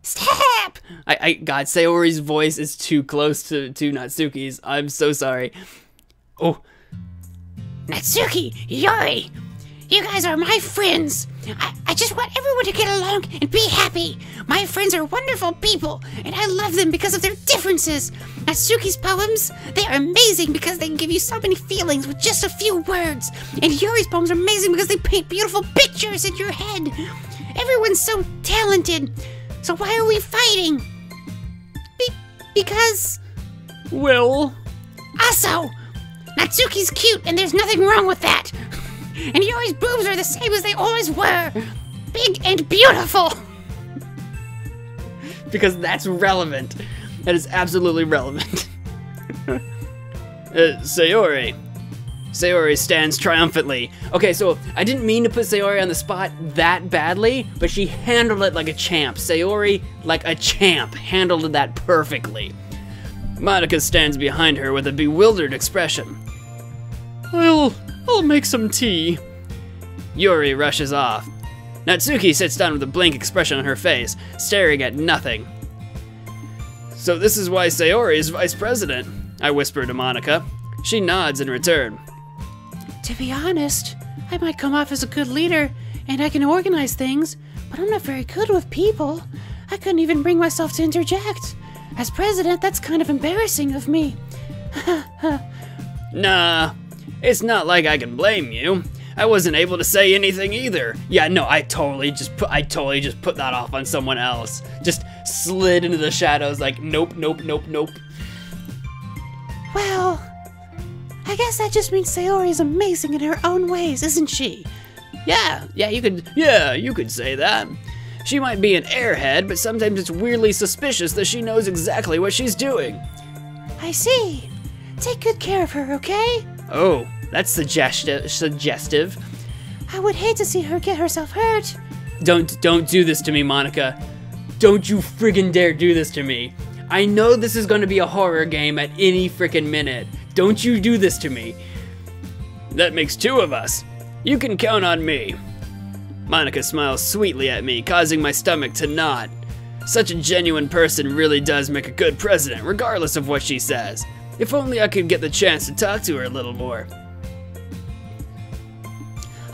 Stop! God, Sayori's voice is too close to Natsuki's. I'm so sorry. Oh. Natsuki, Yori, you guys are my friends. I just want everyone to get along and be happy. My friends are wonderful people, and I love them because of their differences. Natsuki's poems, they are amazing because they can give you so many feelings with just a few words. And Yori's poems are amazing because they paint beautiful pictures in your head. Everyone's so talented. So why are we fighting? Because... Well... Also, Natsuki's cute, and there's nothing wrong with that. And Yori's boobs are the same as they always were. Big and beautiful. Because that's relevant. That is absolutely relevant. Sayori. Sayori stands triumphantly. Okay, so I didn't mean to put Sayori on the spot that badly, but she handled it like a champ. Sayori, like a champ, handled that perfectly. Monica stands behind her with a bewildered expression. I'll make some tea. Yuri rushes off. Natsuki sits down with a blank expression on her face, staring at nothing. So this is why Sayori is vice president, I whisper to Monica. She nods in return. To be honest, I might come off as a good leader, and I can organize things, but I'm not very good with people. I couldn't even bring myself to interject. As president, that's kind of embarrassing of me. Nah, it's not like I can blame you. I wasn't able to say anything either. Yeah, no, I totally just put that off on someone else. Just slid into the shadows like, nope, nope, nope, nope. Well, I guess that just means Sayori is amazing in her own ways, isn't she? Yeah, you could say that. She might be an airhead, but sometimes it's weirdly suspicious that she knows exactly what she's doing. I see. Take good care of her, okay? Oh, that's suggestive. I would hate to see her get herself hurt. Don't do this to me, Monica. Don't you friggin' dare do this to me. I know this is gonna be a horror game at any frickin' minute. Don't you do this to me. That makes two of us. You can count on me. Monica smiles sweetly at me, causing my stomach to knot. Such a genuine person really does make a good president, regardless of what she says. If only I could get the chance to talk to her a little more.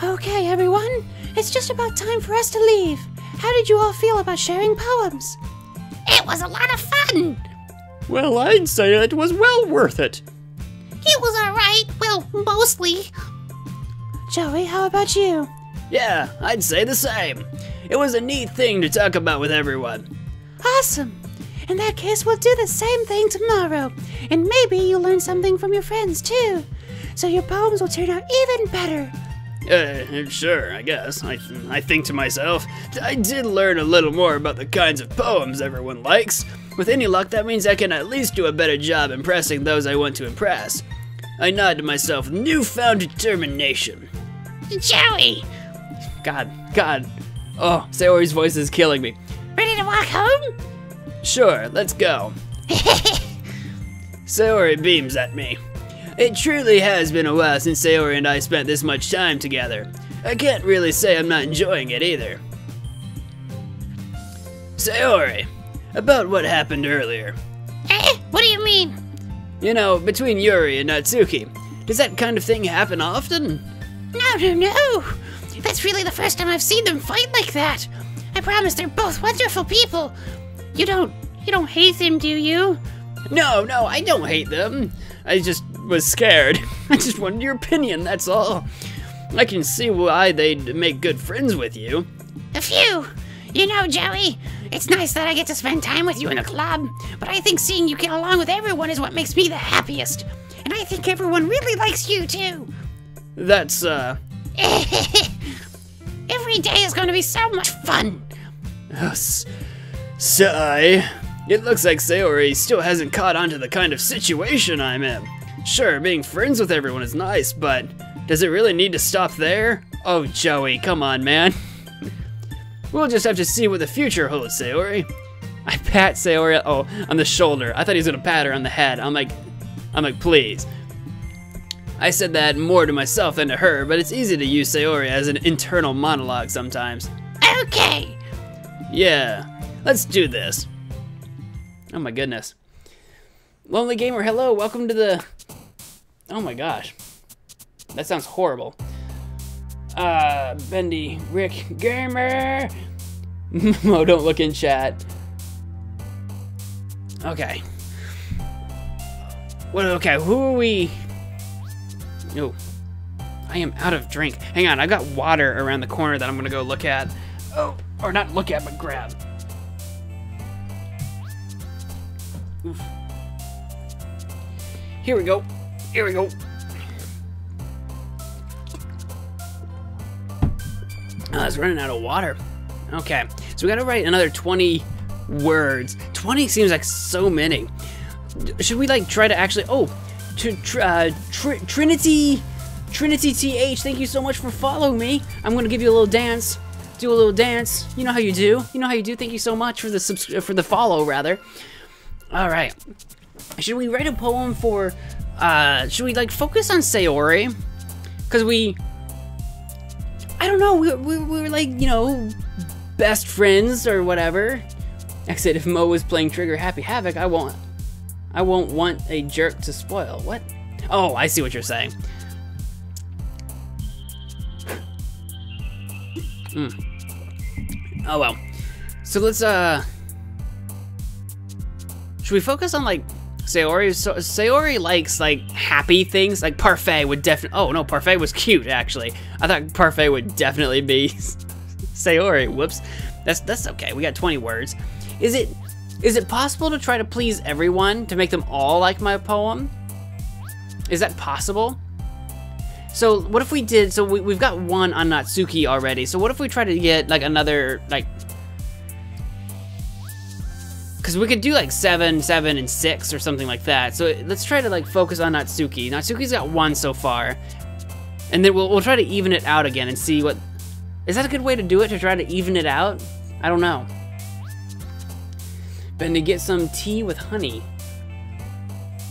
Okay, everyone. It's just about time for us to leave. How did you all feel about sharing poems? It was a lot of fun. Well, I'd say it was well worth it. It was alright. Well, mostly. Joey, how about you? Yeah, I'd say the same. It was a neat thing to talk about with everyone. Awesome. In that case, we'll do the same thing tomorrow. And maybe you'll learn something from your friends, too. So your poems will turn out even better. Sure, I guess. I think to myself, I did learn a little more about the kinds of poems everyone likes. With any luck, that means I can at least do a better job impressing those I want to impress. I nod to myself with newfound determination. Joey, God. Oh, Sayori's voice is killing me. ready to walk home? Sure, let's go. Sayori beams at me. It truly has been a while since Sayori and I spent this much time together. I can't really say I'm not enjoying it either. Sayori, about what happened earlier. What do you mean? You know, between Yuri and Natsuki. Does that kind of thing happen often? No. That's really the first time I've seen them fight like that. I promise they're both wonderful people. You don't hate them, do you? No, I don't hate them. I just was scared. I just wanted your opinion, that's all. I can see why they'd make good friends with you. A few. You know, Joey, it's nice that I get to spend time with you in a club, but I think seeing you get along with everyone is what makes me the happiest. And I think everyone really likes you, too. That's, Every day is going to be so much fun. Sigh. It looks like Sayori still hasn't caught on to the kind of situation I'm in. Sure, being friends with everyone is nice, but does it really need to stop there? Oh, Joey, come on, man. We'll just have to see what the future holds, Sayori. I pat Sayori on the shoulder. I thought he was gonna pat her on the head. I'm like, please. I said that more to myself than to her, but it's easy to use Sayori as an internal monologue sometimes. Okay. Yeah, let's do this. Oh my goodness. Lonely Gamer, hello, welcome to the... Oh my gosh. That sounds horrible. Bendy, Rick, Gamer! Mo, don't look in chat. Okay. Well, okay, who are we... No. I am out of drink. Hang on, I got water around the corner that I'm gonna go look at. Oh, or not look at, but grab. Oof. Here we go. Here we go. It's running out of water. Okay, so we gotta write another 20 words. 20 seems like so many. Should we like try to actually? Oh, Trinity TH. Thank you so much for following me. I'm gonna give you a little dance. Do a little dance. You know how you do. You know how you do. Thank you so much for the follow rather. All right. Should we write a poem for? Should we like focus on Sayori? Cause I don't know. We were like, you know, best friends or whatever. Except if Mo was playing Trigger Happy Havoc, I won't want a jerk to spoil. What? Oh, I see what you're saying. Oh well. So let's should we focus on like Sayori? So Sayori likes like happy things. Like Parfait would definitely. Oh no, Parfait was cute actually. I thought Parfait would definitely be Sayori. Whoops. That's okay. We got 20 words. Is it possible to try to please everyone to make them all like my poem? Is that possible? So what if we did? So we've got one on Natsuki already. So what if we try to get like another like? Because we could do like 7, 7, and 6 or something like that. So let's try to like focus on Natsuki. Natsuki's got 1 so far, and then we'll try to even it out again and see what. Is that a good way to do it? To try to even it out? I don't know. Then to get some tea with honey.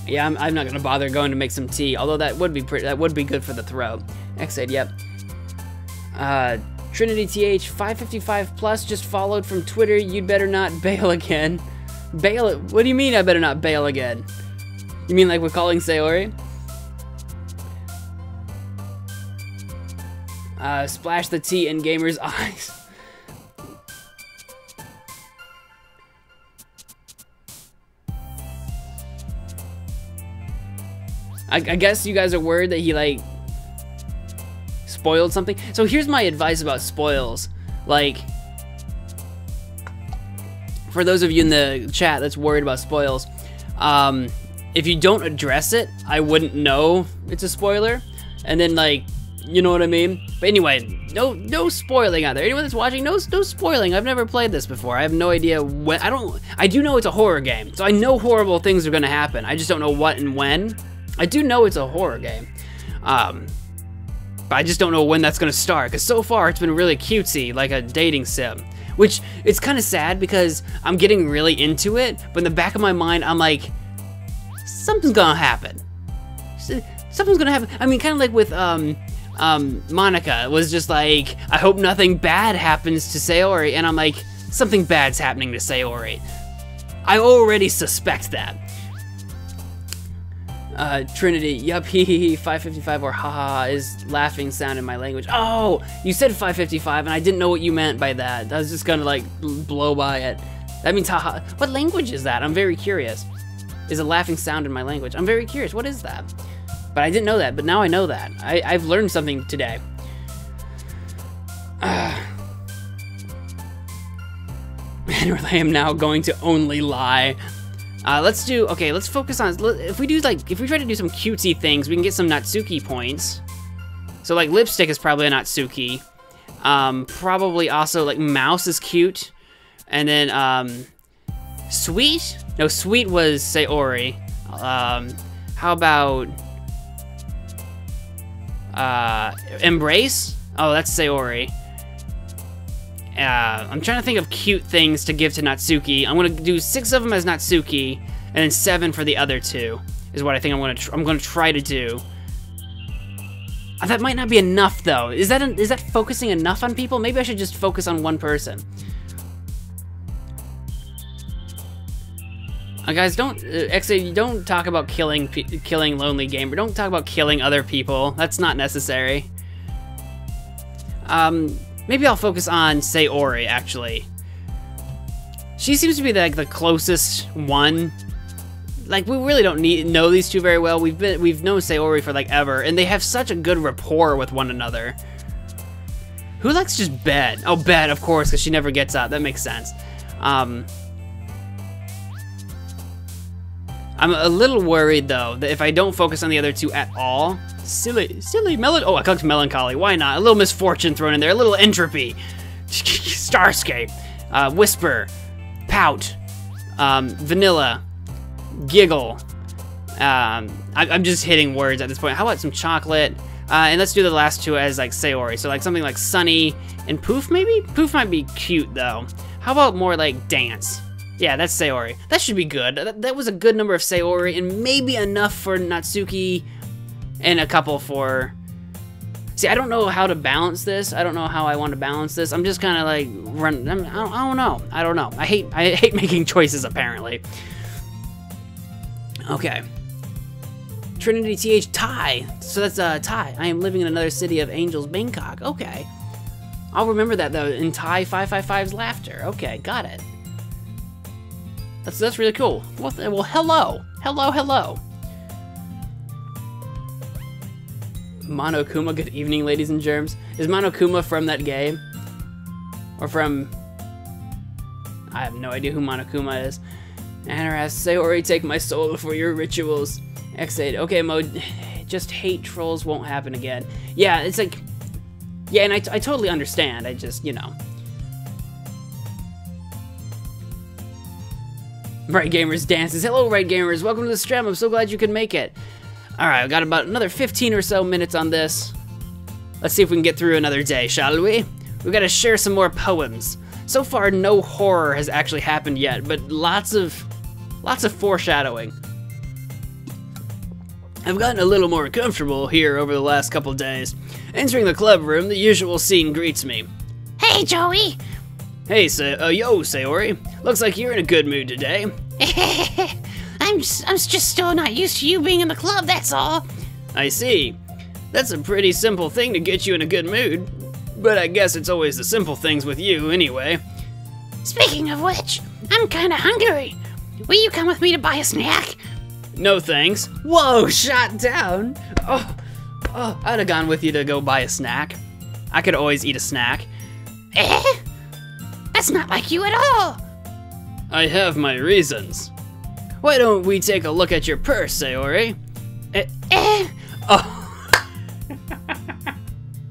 Yeah, I'm not gonna bother going to make some tea. Although that would be good for the throat. Exit. Yep. Trinity TH 555 plus just followed from Twitter. You'd better not bail again. Bail it? What do you mean I better not bail again? You mean like we're calling Sayori? Splash the tea in gamers' eyes. I guess you guys are worried that he like spoiled something. So here's my advice about spoils. Like, for those of you in the chat that's worried about spoils, if you don't address it, I wouldn't know it's a spoiler. And then like, you know what I mean? But anyway, no spoiling out there. Anyone that's watching, no spoiling. I've never played this before. I have no idea when. I do know it's a horror game, so I know horrible things are gonna happen. I just don't know what and when. I do know it's a horror game, but I just don't know when that's gonna start, because so far it's been really cutesy, like a dating sim, which it's kind of sad because I'm getting really into it, but in the back of my mind, I'm like, something's gonna happen. Something's gonna happen. I mean, kind of like with, Monica, it was just like, I hope nothing bad happens to Sayori, and I'm like, something bad's happening to Sayori. I already suspect that. Trinity, yup, hee hee hee, 555 or haha is laughing sound in my language. Oh, you said 555 and I didn't know what you meant by that. I was just gonna like blow by it. That means haha. What language is that? I'm very curious. Is a laughing sound in my language? I'm very curious. What is that? But I didn't know that, but now I know that. I've learned something today. And I am now going to only lie. Let's focus on, if we try to do some cutesy things, we can get some Natsuki points. So like lipstick is probably a Natsuki. Probably also like mouse is cute. And then, sweet? No, sweet was Sayori. How about, embrace? Oh, that's Sayori. I'm trying to think of cute things to give to Natsuki. I'm gonna do 6 of them as Natsuki, and then 7 for the other 2. Is what I think I'm gonna try to do. That might not be enough though. Is that focusing enough on people? Maybe I should just focus on one person. Guys, don't talk about killing lonely gamer. Don't talk about killing other people. That's not necessary. Maybe I'll focus on Sayori, actually. She seems to be like the closest one. Like, we really don't know these two very well. We've known Sayori for like ever, and they have such a good rapport with one another. Who likes just bed? Oh, bed, of course, because she never gets up. That makes sense. I I'm a little worried, though, that if I don't focus on the other two at all... Silly, oh, I clicked melancholy. Why not? A little misfortune thrown in there. A little entropy. Starscape. Whisper. Pout. Vanilla. Giggle. I'm just hitting words at this point. How about some chocolate? And let's do the last two as, like, Sayori. So, like, something like Sunny and Poof, maybe? Poof might be cute, though. How about more, like, dance? Yeah, that's Sayori. That should be good. That was a good number of Sayori, and maybe enough for Natsuki, and a couple for... See, I don't know how to balance this. I don't know how I want to balance this. I'm just kind of like I don't know. I don't know. I hate making choices, apparently. Okay. Trinity TH Thai. So that's Thai. I am living in another city of Angels, Bangkok. Okay. I'll remember that though in Thai 555's laughter. Okay, got it. That's really cool. Well, hello. Monokuma, good evening, ladies and germs. Is Monokuma from that game? Or from... I have no idea who Monokuma is. Anaras, Sayori, take my soul for your rituals. X8, okay, Mo, just hate trolls won't happen again. Yeah, it's like... Yeah, and I totally understand, I just, you know. Right Gamers dances. Hello, Right Gamers, welcome to the stream, I'm so glad you could make it. Alright, I've got about another 15 or so minutes on this. Let's see if we can get through another day, shall we? We've got to share some more poems. So far, no horror has actually happened yet, but lots of foreshadowing. I've gotten a little more comfortable here over the last couple days. Entering the club room, the usual scene greets me. Hey, Joey. Hey, yo, Sayori. Looks like you're in a good mood today. I'm just still not used to you being in the club, that's all. I see. That's a pretty simple thing to get you in a good mood. But I guess it's always the simple things with you, anyway. Speaking of which, I'm kinda hungry. Will you come with me to buy a snack? No thanks. Whoa, shot down. Oh, I'd have gone with you to go buy a snack. I could always eat a snack. Eh? That's not like you at all. I have my reasons. Why don't we take a look at your purse, Sayori? Oh.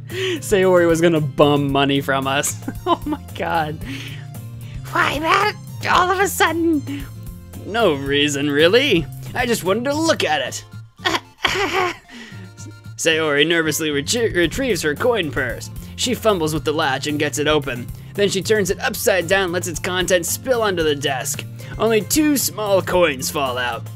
Sayori was gonna bum money from us. Oh my god. Why that? All of a sudden? No reason, really. I just wanted to look at it. Sayori nervously retrieves her coin purse. She fumbles with the latch and gets it open. Then she turns it upside down and lets its contents spill onto the desk. Only 2 small coins fall out.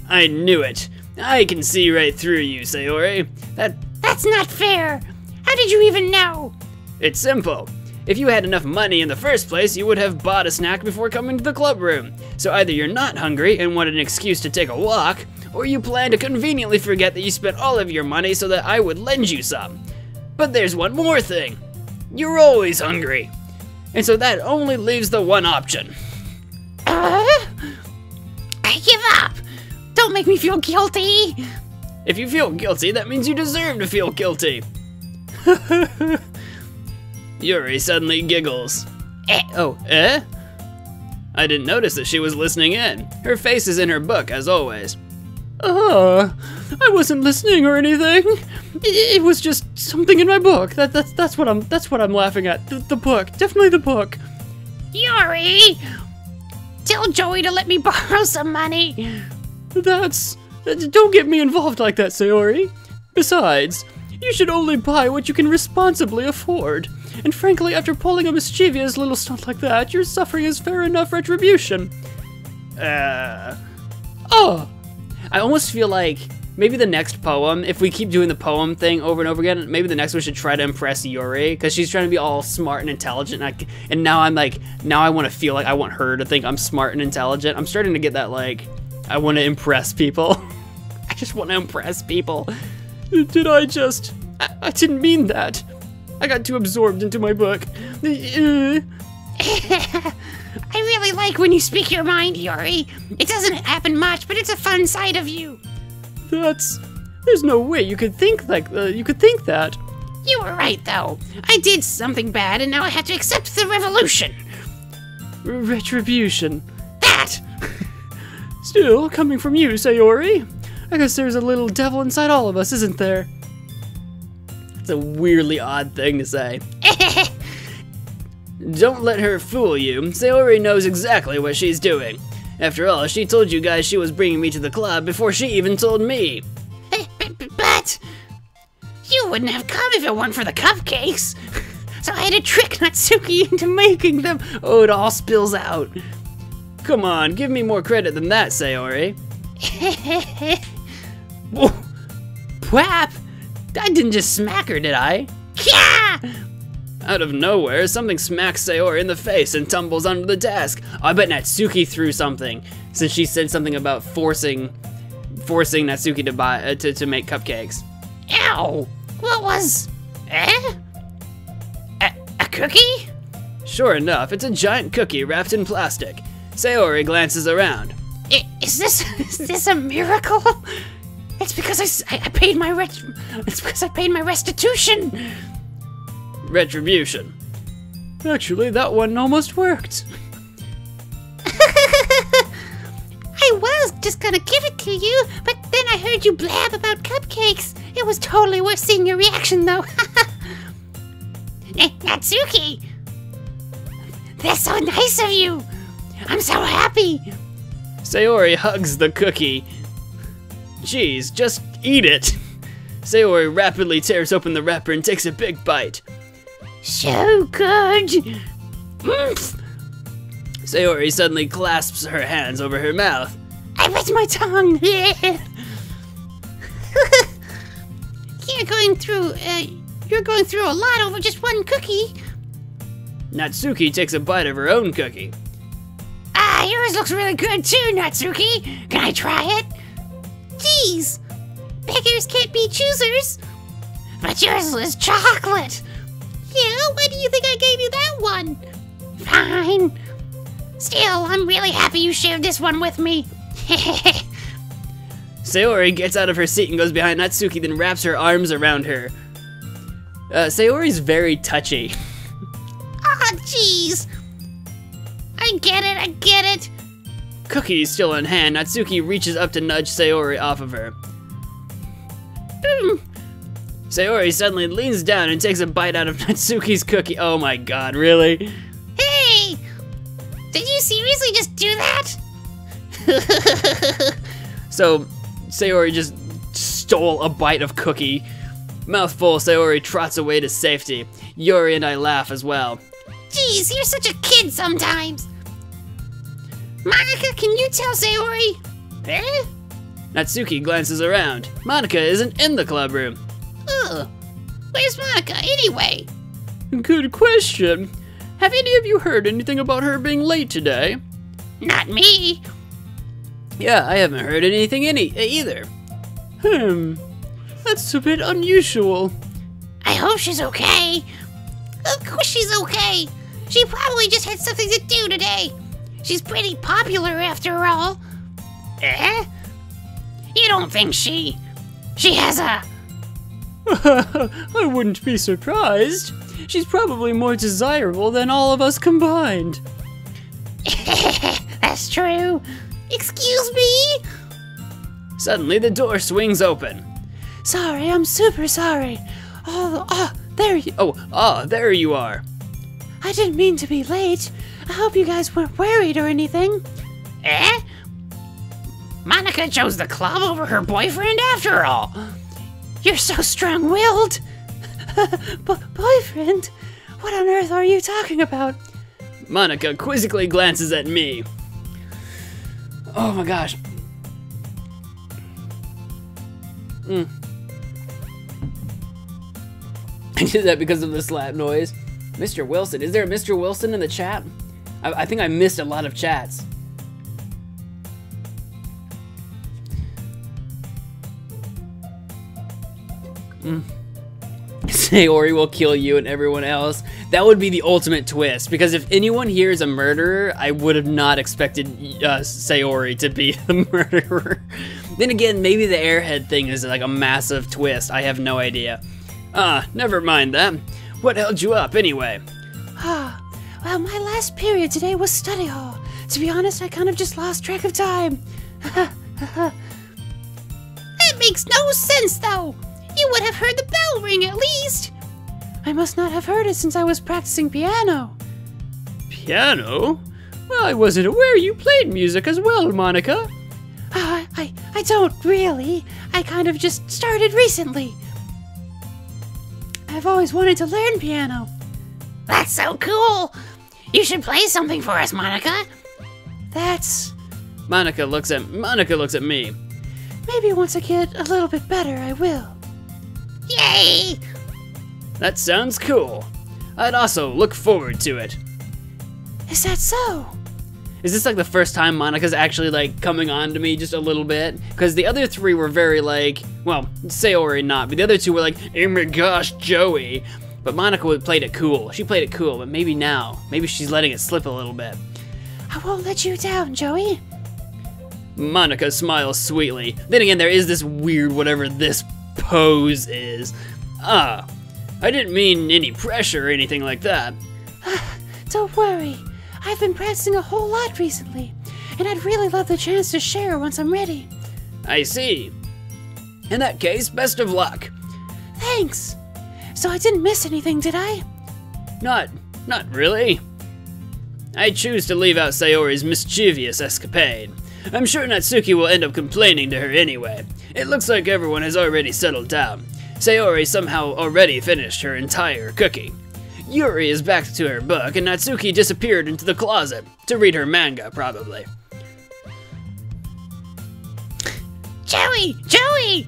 I knew it. I can see right through you, Sayori. That's not fair. How did you even know? It's simple. If you had enough money in the first place, you would have bought a snack before coming to the club room. So either you're not hungry and wanted an excuse to take a walk, or you plan to conveniently forget that you spent all of your money so that I would lend you some. But there's one more thing. You're always hungry. And so that only leaves the one option. I give up. Don't make me feel guilty. If you feel guilty, that means you deserve to feel guilty. Yuri suddenly giggles. Eh? I didn't notice that she was listening in. Her face is in her book, as always. I wasn't listening or anything. It was just something in my book. That's what I'm laughing at. The book, definitely the book. Yuri, tell Joey to let me borrow some money. Don't get me involved like that, Sayori. Besides, you should only buy what you can responsibly afford. And frankly, after pulling a mischievous little stunt like that, your suffering is fair enough retribution. I almost feel like maybe the next poem, if we keep doing the poem thing over and over again, maybe the next one should try to impress Yuri, because she's trying to be all smart and intelligent, and now I'm like, now I want to feel like I want her to think I'm smart and intelligent. I'm starting to get that, like, I want to impress people. I just want to impress people. I didn't mean that. I got too absorbed into my book. I really like when you speak your mind, Yuri. It doesn't happen much, but it's a fun side of you. There's no way you could think that. You were right, though. I did something bad, and now I have to accept the revolution. Retribution. That! Still, coming from you, Sayori, I guess there's a little devil inside all of us, isn't there? It's a weirdly odd thing to say. Don't let her fool you. Sayori knows exactly what she's doing. After all, she told you guys she was bringing me to the club before she even told me. But you wouldn't have come if it weren't for the cupcakes. So I had to trick Natsuki into making them. Oh, it all spills out. Come on, give me more credit than that, Sayori. Whoa. Pwap! I didn't just smack her, did I? Yeah! Out of nowhere, something smacks Sayori in the face and tumbles under the desk. I bet Natsuki threw something, since she said something about forcing Natsuki to buy to make cupcakes. Ow! What was? A cookie? Sure enough, it's a giant cookie wrapped in plastic. Sayori glances around. Is this a miracle? It's because I paid my it's because I paid my restitution. Retribution. Actually, that one almost worked. I was just gonna give it to you, but then I heard you blab about cupcakes. It was totally worth seeing your reaction, though. Natsuki! That's so nice of you! I'm so happy! Sayori hugs the cookie. Jeez, just eat it. Sayori rapidly tears open the wrapper and takes a big bite. So good! Sayori suddenly clasps her hands over her mouth. I bit my tongue! You're going through a lot over just one cookie. Natsuki takes a bite of her own cookie. Yours looks really good too, Natsuki. Can I try it? Jeez, beggars can't be choosers. But yours is chocolate. Yeah, why do you think I gave you that one? Fine. Still, I'm really happy you shared this one with me. Sayori gets out of her seat and goes behind Natsuki, then wraps her arms around her. Sayori's very touchy. Ah, jeez. I get it. Cookie still in hand, Natsuki reaches up to nudge Sayori off of her. Sayori suddenly leans down and takes a bite out of Natsuki's cookie. Oh my god, really? Hey! Did you seriously just do that? So, Sayori just stole a bite of cookie. Mouthful, Sayori trots away to safety. Yuri and I laugh as well. Jeez, you're such a kid sometimes. Monica, can you tell Sayori? Natsuki glances around. Monica isn't in the club room. Ugh. Where's Monica anyway? Good question. Have any of you heard anything about her being late today? Not me. Yeah, I haven't heard anything either. That's a bit unusual. I hope she's okay. Of course she's okay. She probably just had something to do today. She's pretty popular after all. You don't think she has a... I wouldn't be surprised. She's probably more desirable than all of us combined. That's true. Excuse me? Suddenly the door swings open. Sorry, I'm super sorry. There you are. I didn't mean to be late. I hope you guys weren't worried or anything. Monica chose the club over her boyfriend after all. You're so strong-willed. Boyfriend? What on earth are you talking about? Monica quizzically glances at me. Oh my gosh. I did that because of the slap noise. Mr. Wilson. Is there a Mr. Wilson in the chat? I think I missed a lot of chats. Sayori will kill you and everyone else. That would be the ultimate twist, because if anyone here is a murderer, I would have not expected Sayori to be the murderer. Then again, maybe the airhead thing is like a massive twist. I have no idea. Never mind that. What held you up anyway? Well, my last period today was study hall. To be honest, I kind of just lost track of time. That makes no sense, though. You would have heard the bell ring at least. I must not have heard it since I was practicing piano. Piano? Well, I wasn't aware you played music as well, Monica. I don't really. I kind of just started recently. I've always wanted to learn piano. That's so cool. You should play something for us, Monica. That's... Monica looks at me. Maybe once I get a little bit better, I will. Yay! That sounds cool. I'd also look forward to it. Is that so? Is this like the first time Monica's actually like coming on to me just a little bit? Because the other three were very like, well, Sayori not, but the other two were like, oh my gosh, Joey. But Monica played it cool. She played it cool, but maybe now, maybe she's letting it slip a little bit. I won't let you down, Joey. Monica smiles sweetly. Then again, there is this weird whatever this pose is. I didn't mean any pressure or anything like that. Don't worry. I've been practicing a whole lot recently, and I'd really love the chance to share once I'm ready. I see. In that case, best of luck. Thanks. So I didn't miss anything, did I? Not really. I choose to leave out Sayori's mischievous escapade. I'm sure Natsuki will end up complaining to her anyway. It looks like everyone has already settled down. Sayori somehow already finished her entire cookie. Yuri is back to her book, and Natsuki disappeared into the closet to read her manga, probably. Joey! Joey!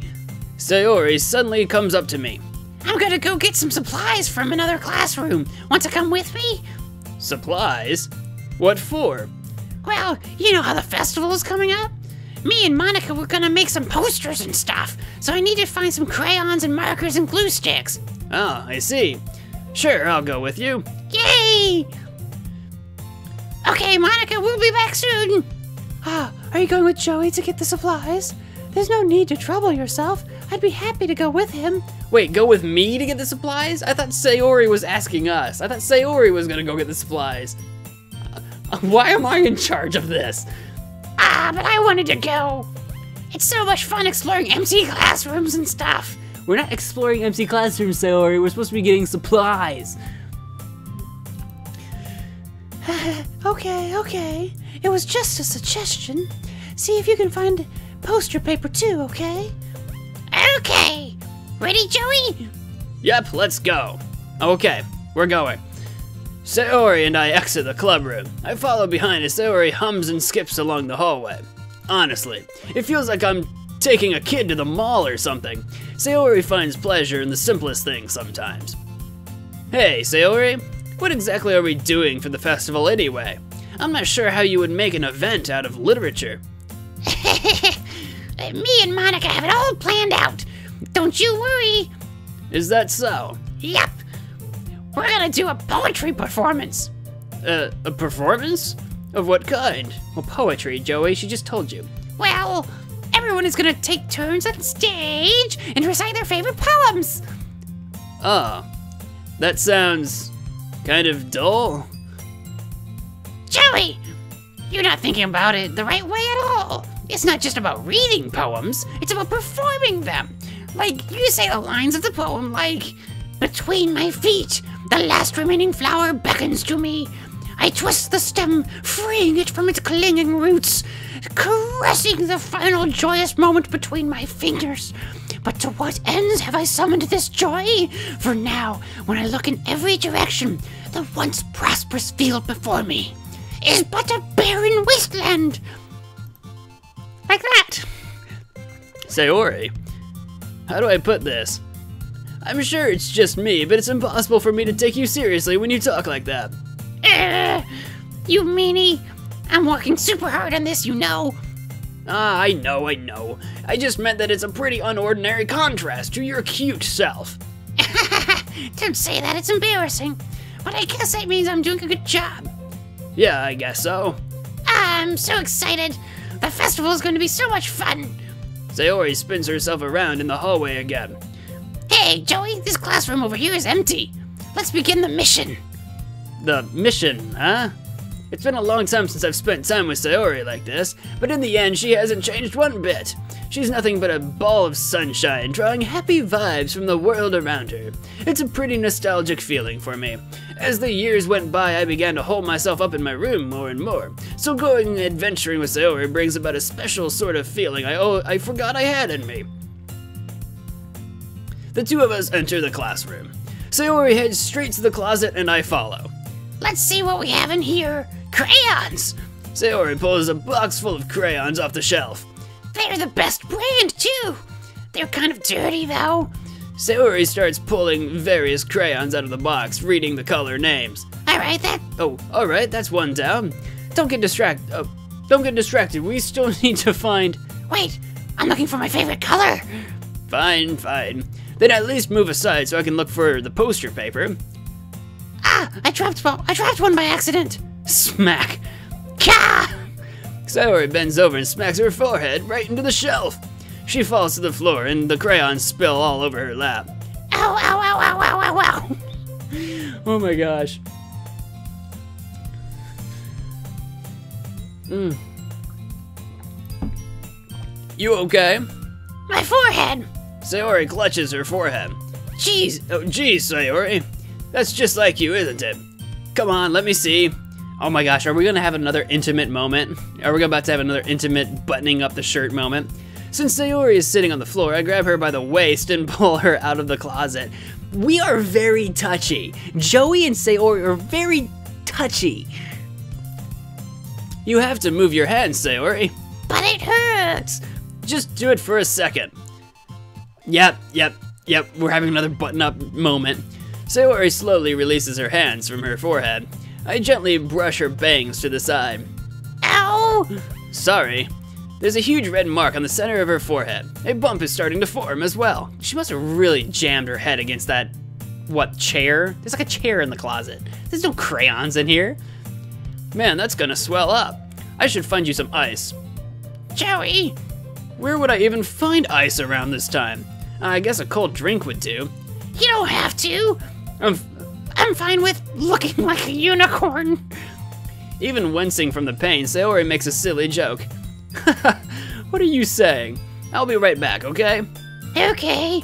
Sayori suddenly comes up to me. I'm gonna go get some supplies from another classroom. Want to come with me? Supplies? What for? Well, you know how the festival is coming up? Me and Monica were gonna make some posters and stuff, so I need to find some crayons and markers and glue sticks. Oh, I see. Sure, I'll go with you. Yay! Okay, Monica, we'll be back soon. Are you going with Joey to get the supplies? There's no need to trouble yourself. I'd be happy to go with him. Wait, go with me to get the supplies? I thought Sayori was asking us. I thought Sayori was gonna go get the supplies. Why am I in charge of this? But I wanted to go. It's so much fun exploring empty classrooms and stuff. We're not exploring empty classrooms, Sayori. We're supposed to be getting supplies. Okay. It was just a suggestion. See if you can find poster paper too, okay? Okay. Ready, Joey? Yep, let's go. Okay, we're going. Sayori and I exit the club room. I follow behind as Sayori hums and skips along the hallway. Honestly, it feels like I'm taking a kid to the mall or something. Sayori finds pleasure in the simplest things sometimes. Hey, Sayori, what exactly are we doing for the festival anyway? I'm not sure how you would make an event out of literature. Me and Monica have it all planned out. Don't you worry. Is that so? Yep. We're gonna do a poetry performance. A performance? Of what kind? Well, poetry, Joey, she just told you. Well, everyone is gonna take turns on stage and recite their favorite poems. Ah, that sounds kind of dull. Joey, you're not thinking about it the right way at all. It's not just about reading poems, it's about performing them. Like, you say the lines of the poem like, between my feet, the last remaining flower beckons to me. I twist the stem, freeing it from its clinging roots, caressing the final joyous moment between my fingers. But to what ends have I summoned this joy? For now, when I look in every direction, the once prosperous field before me is but a barren wasteland. Like that. Sayori, how do I put this? I'm sure it's just me, but it's impossible for me to take you seriously when you talk like that. You meanie. I'm working super hard on this, you know. I know. I just meant that it's a pretty unordinary contrast to your cute self. Don't say that, it's embarrassing. But I guess that means I'm doing a good job. Yeah, I guess so. I'm so excited. The festival is going to be so much fun. Sayori spins herself around in the hallway again. Hey, Joey, this classroom over here is empty. Let's begin the mission. The mission, huh? It's been a long time since I've spent time with Sayori like this, but in the end, she hasn't changed one bit. She's nothing but a ball of sunshine, drawing happy vibes from the world around her. It's a pretty nostalgic feeling for me. As the years went by, I began to hold myself up in my room more and more, so going adventuring with Sayori brings about a special sort of feeling I forgot I had in me. The two of us enter the classroom. Sayori heads straight to the closet and I follow. Let's see what we have in here. Crayons! Sayori pulls a box full of crayons off the shelf. They're the best brand, too. They're kind of dirty, though. Sayori starts pulling various crayons out of the box, reading the color names. Alright, Alright, that's one down. Don't get distracted. We still need to find... Wait, I'm looking for my favorite color. Fine. Then at least move aside so I can look for the poster paper. Ah, I dropped one by accident. Smack. Ka! Sayori bends over and smacks her forehead right into the shelf. She falls to the floor and the crayons spill all over her lap. Ow, ow, ow, ow, ow, ow, ow. Oh my gosh. You okay? My forehead. Sayori clutches her forehead. Geez, Sayori. That's just like you, isn't it? Come on, let me see. Oh my gosh, are we gonna have another intimate moment? Are we about to have another intimate buttoning up the shirt moment? Since Sayori is sitting on the floor, I grab her by the waist and pull her out of the closet. We are very touchy. Joey and Sayori are very touchy. You have to move your hands, Sayori. But it hurts. Just do it for a second. Yep, we're having another button-up moment. Sayori slowly releases her hands from her forehead. I gently brush her bangs to the side. Ow! Sorry. There's a huge red mark on the center of her forehead. A bump is starting to form as well. She must have really jammed her head against that, chair? There's like a chair in the closet. There's no crayons in here. Man, that's gonna swell up. I should find you some ice. Joey! Where would I even find ice around this time? I guess a cold drink would do. You don't have to. I'm fine with looking like a unicorn. Even wincing from the pain, Sayori makes a silly joke. What are you saying? I'll be right back, okay? Okay.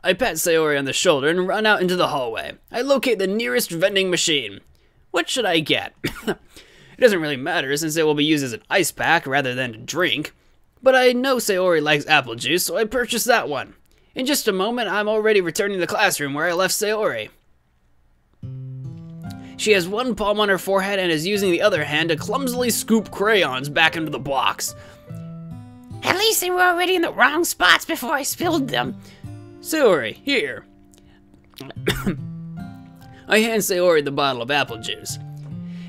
I pat Sayori on the shoulder and run out into the hallway. I locate the nearest vending machine. What should I get? It doesn't really matter since it will be used as an ice pack rather than a drink. But I know Sayori likes apple juice, so I purchased that one. In just a moment, I'm already returning to the classroom where I left Sayori. She has one palm on her forehead and is using the other hand to clumsily scoop crayons back into the box. At least they were already in the wrong spots before I spilled them. Sayori, here. I hand Sayori the bottle of apple juice.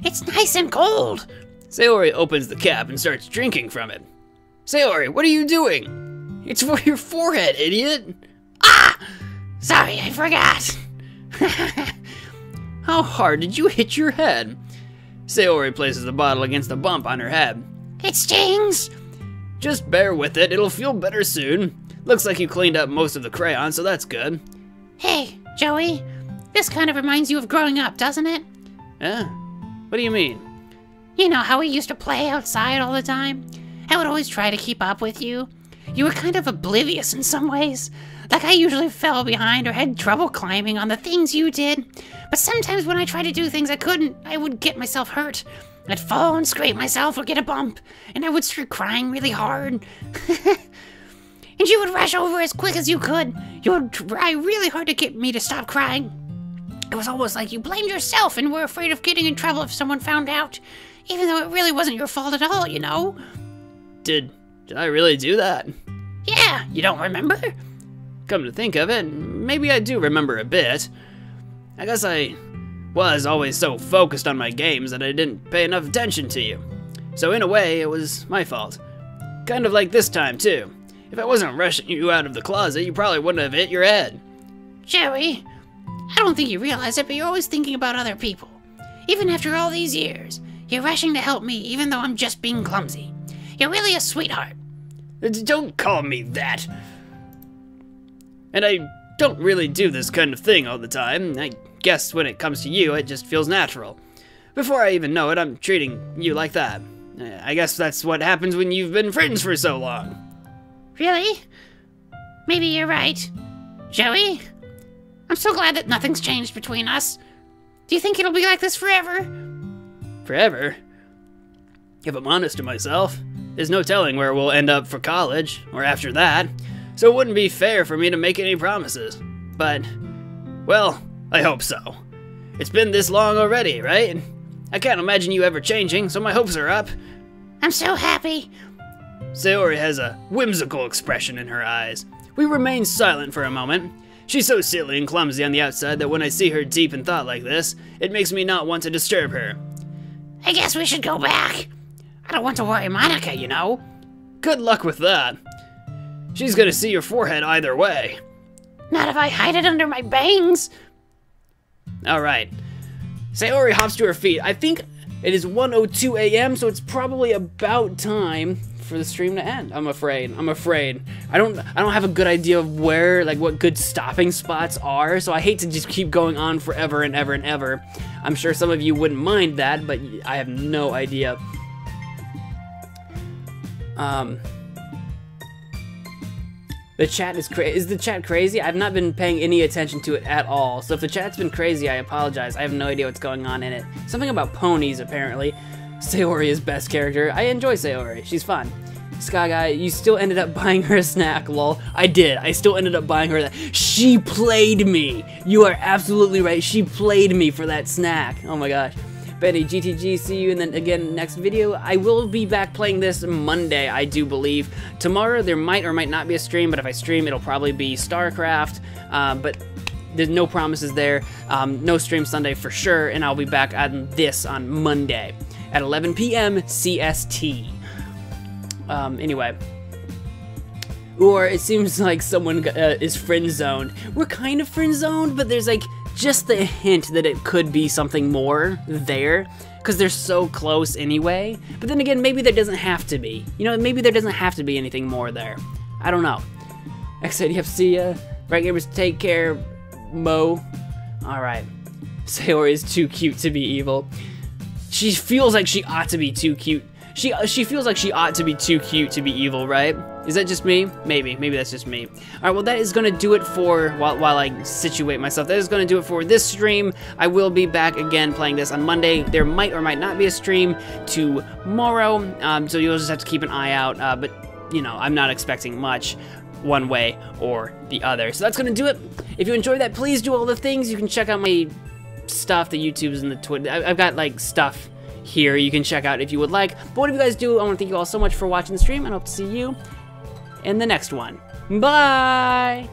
It's nice and cold. Sayori opens the cap and starts drinking from it. Sayori, what are you doing? It's for your forehead, idiot. Ah! Sorry, I forgot. How hard did you hit your head? Sayori places the bottle against the bump on her head. It stings. Just bear with it, it'll feel better soon. Looks like you cleaned up most of the crayons, so that's good. Hey, Joey. This kind of reminds you of growing up, doesn't it? Eh? What do you mean? You know how we used to play outside all the time? I would always try to keep up with you. You were kind of oblivious in some ways. Like I usually fell behind or had trouble climbing on the things you did. But sometimes when I tried to do things I couldn't, I would get myself hurt. I'd fall and scrape myself or get a bump, and I would start crying really hard. And you would rush over as quick as you could. You would try really hard to get me to stop crying. It was almost like you blamed yourself and were afraid of getting in trouble if someone found out, even though it really wasn't your fault at all, you know? Did I really do that? Yeah, you don't remember? Come to think of it, maybe I do remember a bit. I guess I was always so focused on my games that I didn't pay enough attention to you. So in a way, it was my fault. Kind of like this time, too. If I wasn't rushing you out of the closet, you probably wouldn't have hit your head. Joey, I don't think you realize it, but you're always thinking about other people. Even after all these years, you're rushing to help me even though I'm just being clumsy. You're really a sweetheart. Don't call me that. And I don't really do this kind of thing all the time. I guess when it comes to you, it just feels natural. Before I even know it, I'm treating you like that. I guess that's what happens when you've been friends for so long. Really? Maybe you're right. Joey? I'm so glad that nothing's changed between us. Do you think it'll be like this forever? Forever? If I'm honest to myself, there's no telling where we'll end up for college, or after that, so it wouldn't be fair for me to make any promises. But, well, I hope so. It's been this long already, right? I can't imagine you ever changing, so my hopes are up. I'm so happy. Sayori has a whimsical expression in her eyes. We remain silent for a moment. She's so silly and clumsy on the outside that when I see her deep in thought like this, it makes me not want to disturb her. I guess we should go back. I don't want to worry Monica, you know. Good luck with that. She's gonna see your forehead either way. Not if I hide it under my bangs. Alright. Sayori hops to her feet. I think it is 1:02 a.m., so it's probably about time for the stream to end. I'm afraid. I don't have a good idea of where, like, what good stopping spots are, so I hate to just keep going on forever and ever and ever. I'm sure some of you wouldn't mind that, but I have no idea. The chat is crazy. Is the chat crazy? I've not been paying any attention to it at all. So if the chat's been crazy, I apologize. I have no idea what's going on in it. Something about ponies, apparently. Sayori is best character. I enjoy Sayori. She's fun. Sky Guy, you still ended up buying her a snack, lol. I did. I still ended up buying her that. She played me. You are absolutely right. She played me for that snack. Oh my gosh. Benny, GTG, see you, and then again next video. I will be back playing this Monday, I do believe. Tomorrow there might or might not be a stream, but if I stream, it'll probably be StarCraft. But there's no promises there. No stream Sunday for sure, and I'll be back on this on Monday at 11 p.m. CST. Anyway. Or it seems like someone is friend-zoned. We're kind of friend-zoned, but there's like just the hint that it could be something more there, because they're so close anyway. But then again, maybe there doesn't have to be. You know, maybe there doesn't have to be anything more there. I don't know. Yep, see ya. Right, gamers, take care, Mo. Alright. Sayori is too cute to be evil. She feels like she ought to be too cute. She feels like she ought to be too cute to be evil, right? Is that just me? Maybe that's just me. Alright, well that is gonna do it for, while I situate myself, that is gonna do it for this stream. I will be back again playing this on Monday. There might or might not be a stream tomorrow, so you'll just have to keep an eye out, but, you know, I'm not expecting much one way or the other. So that's gonna do it. If you enjoyed that, please do all the things. You can check out my stuff, the YouTubes and the Twitter. I've got, like, stuff here you can check out if you would like. But whatever you guys do, I want to thank you all so much for watching the stream, and I hope to see you in the next one. Bye!